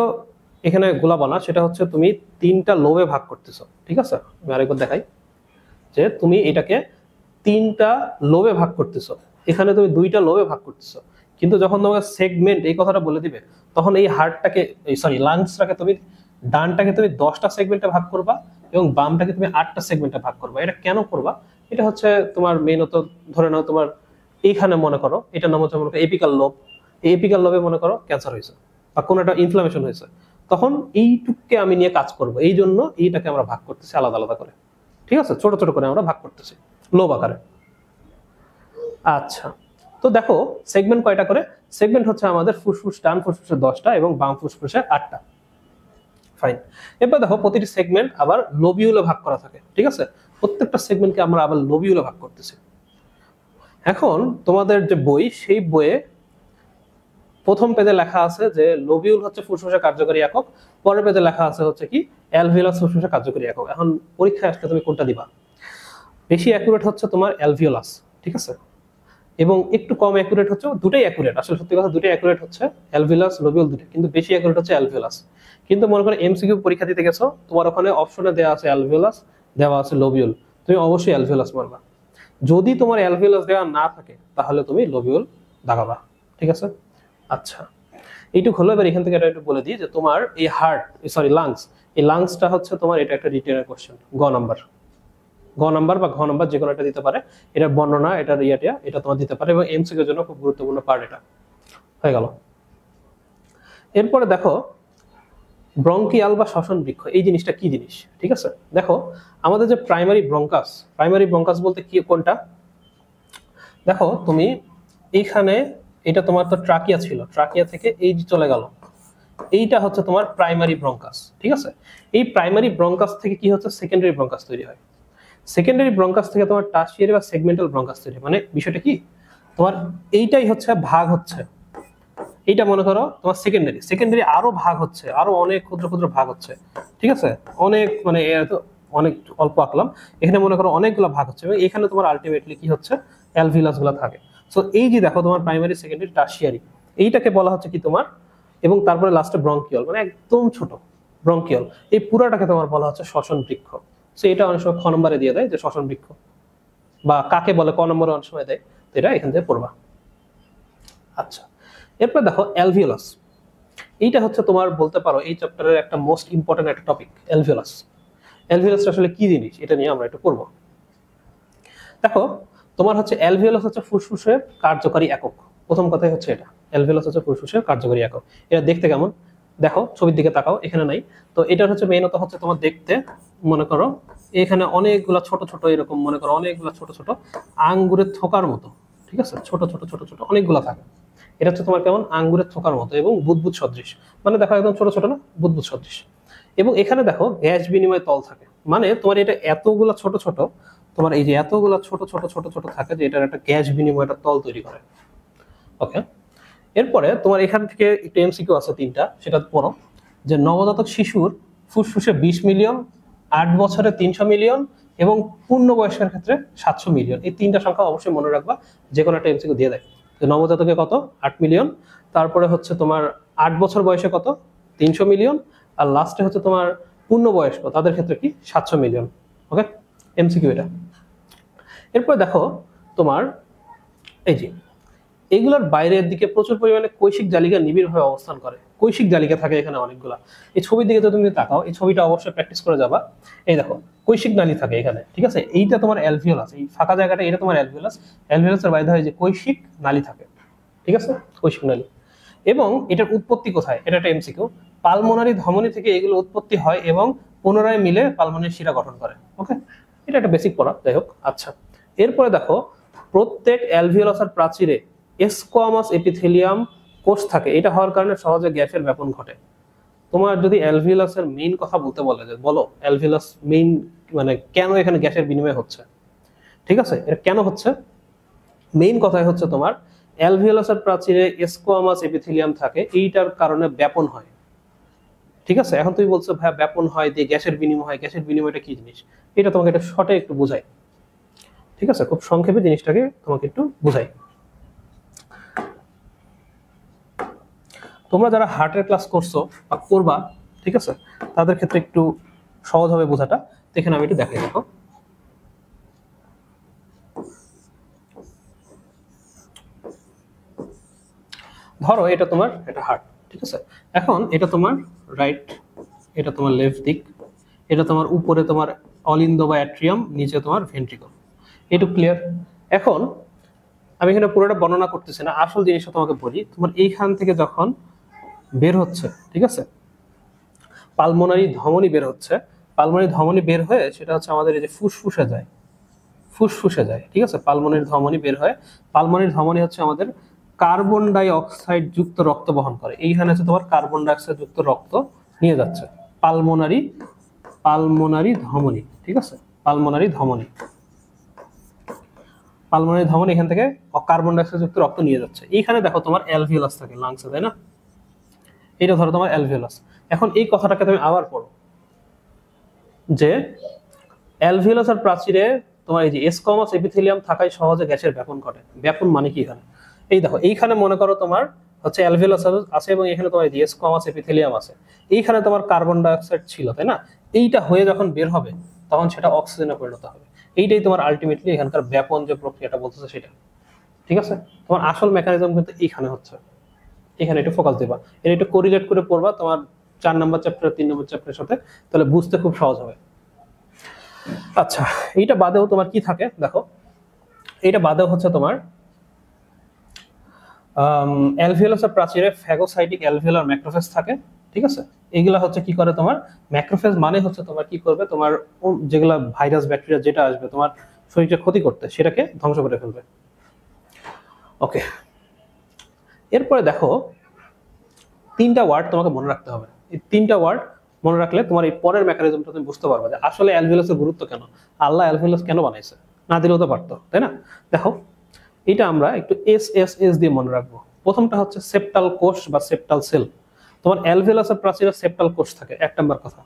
এখানে গোলাপ না, সেটা হচ্ছে তুমি 3টা লোবে ভাগ করতেছো, ঠিক আছে? আমি আরেকবার দেখাই যে তুমি এটাকে 3টা লোবে ভাগ করতেছো, এখানে তুমি 2টা লোবে ভাগ করতেছো। কিন্তু যখন তোমাকে সেগমেন্ট এই কথাটা বলে দিবে, তখন এই হার্টটাকে, সরি লাংসটাকে তুমি, ডানটাকে তুমি 10টা সেগমেন্টে ভাগ করবা এবং বামটাকে তুমি 8টা সেগমেন্টে ভাগ করবা। এটা কেন করবা? এটা হচ্ছে তোমার মেনত, ধরে নাও তোমার এইখানে মনে করো এটার নাম হচ্ছে মনে করো এপিক্যাল লোব, এই এপিক্যাল লোবে মনে করো ক্যান্সার হয়েছে বা কোনো একটা ইনফ্লামেশন হয়েছে, তখন এইটুককে আমি নিয়ে কাজ করব, এই জন্য এইটাকে আমরা ভাগ করতেছি আলাদা আলাদা করে, ঠিক আছে? ছোট ছোট করে আমরা ভাগ করতেছি লোব আকারে। আচ্ছা, তো দেখো সেগমেন্ট কয়টা করে? সেগমেন্ট হচ্ছে আমাদের ফুসফুস, ডান ফুসফুসের 10টা এবং বাম ফুসফুসের 8টা। ফাইন। এবার দেখো প্রতিটি সেগমেন্ট আবার লোবিউলে ভাগ করা থাকে, ঠিক আছে? প্রত্যেকটা সেগমেন্টকে আমরা আবার লোবিউলে ভাগ করতেছি। এখন তোমাদের যে বই, সেই বইয়ে প্রথম পেজে লেখা আছে যে লোবিউল হচ্ছে ফুসফুসের কার্যকরী একক, পরের পেজে লেখা আছে হচ্ছে কি অ্যালভিওলাস ফুসফুসের কার্যকরী একক। এখন পরীক্ষায় আসলে তুমি কোনটা দিবা? বেশি অ্যাকুরেট হচ্ছে তোমার অ্যালভিওলাস, ঠিক আছে? এবং একটু কম অ্যাকুরেট হচ্ছে, দুটোই অ্যাকুরেট, আসলে সত্যি কথা দুটোই অ্যাকুরেট হচ্ছে, অ্যালভিওলাস লোবিউল দুটো, কিন্তু বেশি অ্যাকুরেট হচ্ছে অ্যালভিওলাস। কিন্তু মনে করো এমসিকিউ পরীক্ষা দিতে গেছো, তোমার ওখানে অপশনে দেওয়া আছে অ্যালভিওলাস, দেওয়া আছে লোবিউল, তুমি অবশ্যই অ্যালভিওলাস মারবা। যদি তোমার অ্যালভিওলাস দেওয়া না থাকে তাহলে তুমি লোবিউল দাগাবা, ঠিক আছে? আচ্ছা, এইটুক হলো। এবার এখান থেকে এটা একটু বলে দিই যে তোমার এই হার্ট, সরি লাংস, এই লাংসটা হচ্ছে তোমার, এটা একটা রিটেনের কোশ্চেন, গ নাম্বার। গ নাম্বার বা ঘ নাম্বার যে কোনো একটা দিতে পারে, এটার বর্ণনা, এটার এটা তোমার দিতে পারে, এবং এমসিকিউর জন্য খুব গুরুত্বপূর্ণ পার্ট এটা হয়ে গেল। এরপরে দেখো ব্রঙ্কিয়াল বা শ্বসন বৃক্ষ, এই জিনিসটা কি জিনিস, ঠিক আছে। দেখো আমাদের যে প্রাইমারি ব্রঙ্কাস বলতে কি কোনটা, দেখো তুমি এইখানে এটা তোমার তো ট্রাকিয়া ছিল, ট্রাকিয়া থেকে এই যে চলে গেল, এইটা হচ্ছে তোমার প্রাইমারি ব্রঙ্কাস, ঠিক আছে। এই প্রাইমারি ব্রঙ্কাস থেকে কি হচ্ছে, সেকেন্ডারি ব্রঙ্কাস তৈরি হয়। সেকেন্ডারি ব্রঙ্কাস থেকে তোমার টার্সিয়ারি বা সেগমেন্টাল ব্রঙ্কাস তৈরি হয়। মানে বিষয়টা কি, তোমার এইটাই হচ্ছে ভাগ হচ্ছে, এইটা মনে করো তোমার সেকেন্ডারি আরো ভাগ হচ্ছে, আরো অনেক ক্ষুদ্র ক্ষুদ্র ভাগ হচ্ছে, ঠিক আছে। অনেক মানে অনেক অল্প আঁকলাম, এখানে মনে করো অনেকগুলো ভাগ হচ্ছে, এবং এখানে তোমার আলটিমেটলি কি হচ্ছে, অ্যালভিলাস গুলো থাকে। সো এই যে দেখো তোমার প্রাইমারি, সেকেন্ডারি, টার্সিয়ারি, এইটাকে বলা হচ্ছে কি তোমার, এবং তারপরে লাস্টে ব্রঙ্কিয়াল, মানে একদম ছোট ব্রঙ্কিয়াল, এই পুরাটাকে তোমার বলা হচ্ছে শ্বসন বৃক্ষ। সো এটা অনেক সময় খ নম্বরে দিয়ে দেয় যে শ্বসন বৃক্ষ, বা কাকে বলে ক নম্বরে অনেক সময় দেয়, তো এটা এখান থেকে পড়বা। আচ্ছা, এরপর দেখো অ্যালভিওলাস, এইটা হচ্ছে তোমার বলতে পারো এই চ্যাপ্টারের একটা মোস্ট ইম্পর্টেন্ট একটা টপিক, অ্যালভিওলাস। অ্যালভিওলাসটা আসলে কি জিনিস, এটা নিয়ে আমরা একটু পড়বো। দেখো তোমার হচ্ছে অ্যালভিওলাস হচ্ছে ফুসফুসের কার্যকারী একক, প্রথম কথাই হচ্ছে এটা, অ্যালভিওলাস হচ্ছে ফুসফুসের কার্যকারী একক। এটা দেখতে কেমন, দেখো ছবির দিকে তাকাও, এখানে নাই, তো এটার হচ্ছে মেইনত হচ্ছে তোমার দেখতে, মনে করো এখানে অনেকগুলা ছোট ছোট, এরকম মনে করো অনেকগুলা ছোট ছোট আঙ্গুরের থোকার মতো, ঠিক আছে, ছোট ছোট ছোট ছোট অনেকগুলা থাকে। এটা হচ্ছে তোমার কেমন, আঙ্গুরের থোকার মতো এবং বুদবুদ সদৃশ, মানে দেখো একদম ছোট ছোট না, বুদবুদ সদৃশ। এবং এখানে দেখো গ্যাস বিনিময় তল থাকে, মানে তোমার এটা এতগুলা ছোট ছোট, তোমার এই যে এতগুলা ছোট ছোট ছোট ছোট থাকে, যে এটার একটা গ্যাস বিনিময় একটা তল তৈরি করে। ওকে, এরপরে তোমার এখান থেকে একটু এমসিকিউ আছে তিনটা, সেটা পড়ো। যে নবজাতক শিশুর ফুসফুসে 20 মিলিয়ন, 8 বছরে 300 মিলিয়ন, এবং পূর্ণবয়স্কের ক্ষেত্রে 700 মিলিয়ন, এই তিনটা সংখ্যা অবশ্যই মনে রাখবা, যে কোনো একটা এমসিকিউ দিয়ে দেয়। যে নবজাতকে কত, 8 মিলিয়ন, তারপরে হচ্ছে তোমার 8 বছর বয়সে কত, 300 মিলিয়ন, আর লাস্টে হচ্ছে তোমার পূর্ণবয়স্ক, তাদের ক্ষেত্রে কি 700 মিলিয়ন। ওকে, এমসিকিউ এটা। এরপর দেখো তোমার এই যে এগুলোর বাইরের দিকে প্রচুর পরিমাণে কৈশিক জালিকা নিবিড়ভাবে অবস্থান করে, কৈশিক জালিকা থাকে এখানে অনেকগুলা। এই ছবির দিকে তো তুমি তাকাও, এই ছবিটা অবশ্যই প্র্যাকটিস করে যাবা। এই দেখো কৈশিক নালী থাকে এখানে, ঠিক আছে, এইটা তোমার অ্যালভিওলাস, এই ফাঁকা জায়গাটা এটা তোমার অ্যালভিওলাস। অ্যালভিওলাসের বাইরে হয় যে কৈশিক নালী থাকে, ঠিক আছে, কৈশিক নালী। এবং এটার উৎপত্তি কোথায়, এটা একটা এমসিকিউ। পালমোনারি ধমনী থেকে এগুলো উৎপত্তি হয় এবং পুনরায় মিলে পালমোনারি শিরা গঠন করে। ওকে, এটা একটা বেসিক পড়া, যাই হোক। আচ্ছা, এরপরে দেখো প্রত্যেক অ্যালভিওলাসের প্রাচীরে স্কোয়ামাস এপিথেলিয়াম কোষ থাকে, এটা হওয়ার কারণে সহজে গ্যাসের ব্যাপন ঘটে। তোমার যদি অ্যালভিওলাসের মেইন কথা বলতে বলে, যে বলো অ্যালভিওলাস মেইন মানে কেন এখানে গ্যাসের বিনিময় হচ্ছে, ঠিক আছে, এটা কেন হচ্ছে, মেইন কথাই হচ্ছে তোমার অ্যালভিওলাসের প্রাচীরে স্কোয়ামাস এপিথেলিয়াম থাকে, এইটার কারণে ব্যাপন হয়, ঠিক আছে। এখন তুমি বলছো ভাই ব্যাপন হয় দিয়ে গ্যাসের বিনিময় হয়, গ্যাসের বিনিময়টা কি জিনিস, এটা তোমাকে এটা শর্টে একটু বোঝাই, ঠিক আছে, খুব সংক্ষেপে জিনিসটাকে তোমাকে একটু বোঝাই। তোমরা যারা হার্টের ক্লাস করছো বা করবা, ঠিক আছে, তাদের ক্ষেত্রে একটু সহজ হবে বোঝাটা। এখানে আমি একটু দেখাই, দেখো ধরো এটা তোমার এটা হার্ট, ঠিক আছে। এখন এটা তোমার রাইট, এটা তোমার লেফট দিক, এটা তোমার উপরে তোমার অলিন্দ বা অ্যাট্রিয়াম, নিচে তোমার ভেন্ট্রিকল, এটুকু ক্লিয়ার। এখন আমি এখানে পুরোটা বর্ণনা করতেছি না, আসল জিনিসটা তোমাকে বলি। তোমার এইখান থেকে যখন বের হচ্ছে, ঠিক আছে, পালমোনারি ধমনী বের হচ্ছে, পালমোনারি ধমনী বের হয়ে সেটা হচ্ছে আমাদের এই যে ফুসফুসে যায়, ফুসফুসে যায়, ঠিক আছে, পালমোনারি ধমনী বের হয়। পালমোনারি ধমনী হচ্ছে আমাদের কার্বন ডাই অক্সাইড যুক্ত রক্ত বহন করে, এইখানে হচ্ছে তোমার কার্বন ডাই অক্সাইড যুক্ত রক্ত নিয়ে যাচ্ছে, পালমোনারি পালমোনারি ধমনী, ঠিক আছে, পালমোনারি ধমনী, পালমোনারি ধমনী এখান থেকে কার্বন ডাই অক্সাইড যুক্ত রক্ত নিয়ে যাচ্ছে। এইখানে দেখো তোমার অ্যালভিওলাস থাকে লাংসে, তাই না, এটা ধরো তোমার অ্যালভিওলাস। এখন এই কথাটাকে তুমি আবার পড়ো, যে অ্যালভিওলাসের প্রাচীরে তোমার এই যে স্কোয়ামাস এপিথেলিয়াম থাকায় সহজে গ্যাসের ব্যাপন ঘটে। ব্যাপন মানে কি, এখানে এই দেখো এইখানে মনে করো তোমার হচ্ছে অ্যালভিওলাস আছে, এবং এখানে তোমার এই যে স্কোয়ামাস এপিথেলিয়াম আছে, এইখানে তোমার কার্বন ডাই অক্সাইড ছিল, তাই না, এইটা হয়ে যখন বের হবে তখন সেটা অক্সিজেনে পরিণত হবে। এইটাই তোমার আলটিমেটলি এখানকার ব্যাপন যে প্রক্রিয়াটা বলতেছে সেটা, ঠিক আছে। তোমার আসল মেকানিজম কিন্তু এইখানে হচ্ছে, এখানে একটু ফোকাস দিবা, এটা একটু কোরিলেট করে পড়বা তোমার 4 নম্বর চ্যাপ্টার 3 নম্বর চ্যাপ্টারের সাথে, তাহলে বুঝতে খুব সহজ হবে। আচ্ছা, এইটা বাদেও তোমার কি থাকে দেখো, এইটা বাদেও হচ্ছে তোমার অ্যালভিওলাসের প্রাচীরে ফ্যাগোসাইটিক অ্যালভিওলার ম্যাক্রোফেজ থাকে, ঠিক আছে। এগুলা হচ্ছে কি করে তোমার, ম্যাক্রোফেজ মানে হচ্ছে তোমার কি করবে, তোমার যেগুলা ভাইরাস ব্যাকটেরিয়া যেটা আসবে তোমার শরীরকে ক্ষতি করতে, সেটাকে ধ্বংস করে ফেলবে। ওকে, এরপরে দেখো তিনটা ওয়ার্ড তোমাকে মনে রাখতে হবে। এই তিনটা ওয়ার্ড মনে রাখলে তোমার এই পরের মেকানিজমটা তুমি বুঝতে পারবে যে আসলে অ্যালভিওলাসের গুরুত্ব কেন, আল্লাহ অ্যালভিওলাস কেন বানাইছে, না দিলেও তো পারতো, তাই না। দেখো এটা আমরা একটু এস দিয়ে মনে রাখবো। প্রথমটা হচ্ছে সেপ্টাল কোষ বা সেপ্টাল সেল। তোমার অ্যালভিওলাসের প্রাচীরে সেপ্টাল কোষ থাকে, এক নম্বর কথা।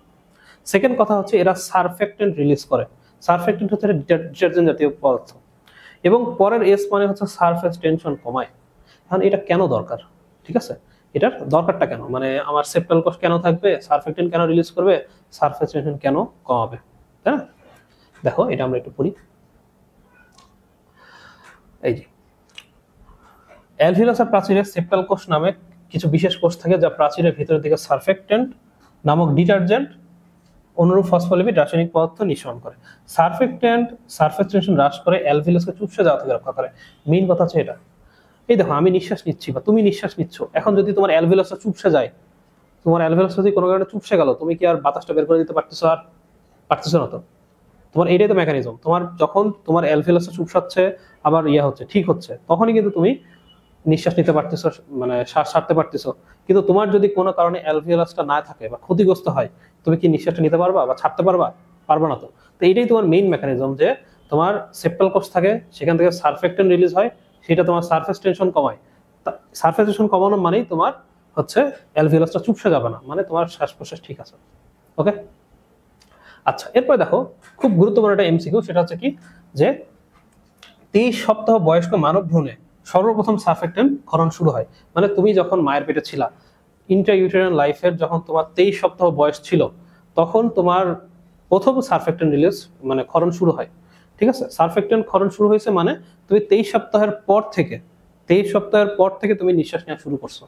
সেকেন্ড কথা হচ্ছে এরা সারফেক্টেন্ট রিলিজ করে। সারফেক্টেন্ট হচ্ছে ডিটারজেন্ট জাতীয় পদার্থ। এবং পরের এস মানে হচ্ছে সারফেস টেনশন কমায়। এখন এটা কেন দরকার, ঠিক আছে, এটার দরকারটা কেন, মানে আমার সেপ্টাল কোষ কেন থাকবে, সারফেক্টেন্ট কেন রিলিজ করবে, সারফেস টেনশন কেন কমাবে, তাই না। দেখো এটা আমরা একটু পড়ি। এই যে অ্যালভিওলাসের প্রাচীরে সেপ্টাল কোষ নামে কিছু বিশেষ কোষ থাকে যা প্রাচীরের ভিতরের দিকে সারফেক্টেন্ট নামক ডিটারজেন্ট অনুরূপ ফসফোলিপিড রাসায়নিক পদার্থ নিঃসরণ করে। সারফেক্টেন্ট সারফেস টেনশন হ্রাস করে, অ্যালভিওলাসকে চুপসে যাওয়া থেকে রক্ষা করে। মেইন কথা হচ্ছে এটা। এই দেখো আমি নিঃশ্বাস নিচ্ছি বা তুমি নিঃশ্বাস নিচ্ছ, এখন যদি তোমার অ্যালভিওলাসটা চুপসে যায়, তোমার অ্যালভিওলাসটা যদি কোনো কারণে চুপসে গেল, তুমি কি আর বাতাসটা বের করে দিতে পারতেছো, আর পারতেছো না তো। তোমার এইটাই তো মেকানিজম, তোমার যখন তোমার অ্যালভিওলাসটা চুপসাচ্ছে আবার হচ্ছে ঠিক হচ্ছে, তখনই কিন্তু তুমি নিঃশ্বাস নিতে পারতেছো, মানে শ্বাস ছাড়তে পারতেছো। কিন্তু তোমার যদি কোনো কারণে অ্যালভিওলাসটা না থাকে বা ক্ষতিগ্রস্ত হয়, তুমি কি নিঃশ্বাসটা নিতে পারবা বা ছাড়তে পারবা, পারবে না তো। তো এইটাই তোমার মেইন মেকানিজম, যে তোমার সেপ্টাল কোষ থাকে, সেখান থেকে সারফেক্টেন্ট রিলিজ হয়, সেটা তোমার সারফেস টেনশন কমায়। সারফেস টেনশন কমানো মানেই তোমার হচ্ছে অ্যালভিওলাসটা চুপসে যাবে না, মানে তোমার শ্বাস প্রশ্বাস ঠিক আছে। ওকে, আচ্ছা এরপরে দেখো খুব গুরুত্বপূর্ণ একটা এমসিকিউ, সেটা হচ্ছে কি যে 23 সপ্তাহ বয়স্ক মানব ভ্রূণে সর্বপ্রথম সারফেক্টেন্ট ক্ষরণ শুরু হয়। মানে তুমি যখন মায়ের পেটে ছিলা, ইন্ট্রাইউটেরাইন লাইফের যখন তোমার 23 সপ্তাহ বয়স ছিল, তখন তোমার প্রথম সারফেক্টেন্ট রিলিজ মানে ক্ষরণ শুরু হয়, ঠিক আছে। সারফেক্টেন্ট ক্ষরণ শুরু হয়েছে মানে তুমি 23 সপ্তাহের পর থেকে, 23 সপ্তাহের পর থেকে তুমি নিঃশ্বাস নেওয়া শুরু করছো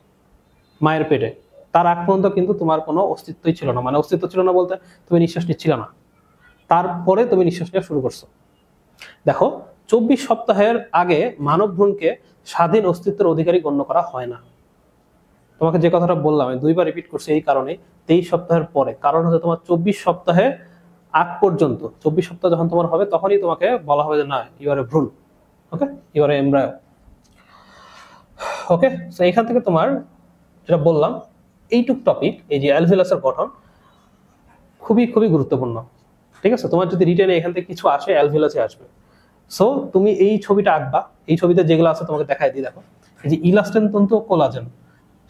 মায়ের পেটে। তার আগ পর্যন্ত কিন্তু তোমার কোনো অস্তিত্বই ছিল না, মানে অস্তিত্ব ছিল না বলতে তুমি নিঃশ্বাস নিচ্ছিল না, তারপরে তুমি নিঃশ্বাস নেওয়া শুরু করছো। দেখো 24 সপ্তাহের আগে মানব ভ্রূণকে স্বাধীন অস্তিত্বের অধিকারী গণ্য করা হয় না। তোমাকে যে কথাটা বললাম আমি দুইবার রিপিট করছি এই কারণে, 23 সপ্তাহের পরে, কারণ হচ্ছে তোমার 24 সপ্তাহে আগ পর্যন্ত, 24 সপ্তাহ যখন তোমার হবে তখনই তোমাকে বলা হবে যে না ইউ আর এ ভ্রূণ, ওকে, ইউ আর এ এমব্রায়ো। ওকে, তো এখান থেকে তোমার যেটা বললাম এইটুক টপিক, এই যে অ্যালভিওলাসের গঠন খুবই খুবই গুরুত্বপূর্ণ, ঠিক আছে। তোমার যদি রিটেনে এখান থেকে কিছু আসে, অ্যালভিওলাসে আসবে। সো তুমি এই ছবিটা আঁকবা, এই ছবিতে যেগুলো আছে তোমাকে দেখাই দিই। দেখো এই যে ইলাস্টেন তন্তু, কোলাজেন,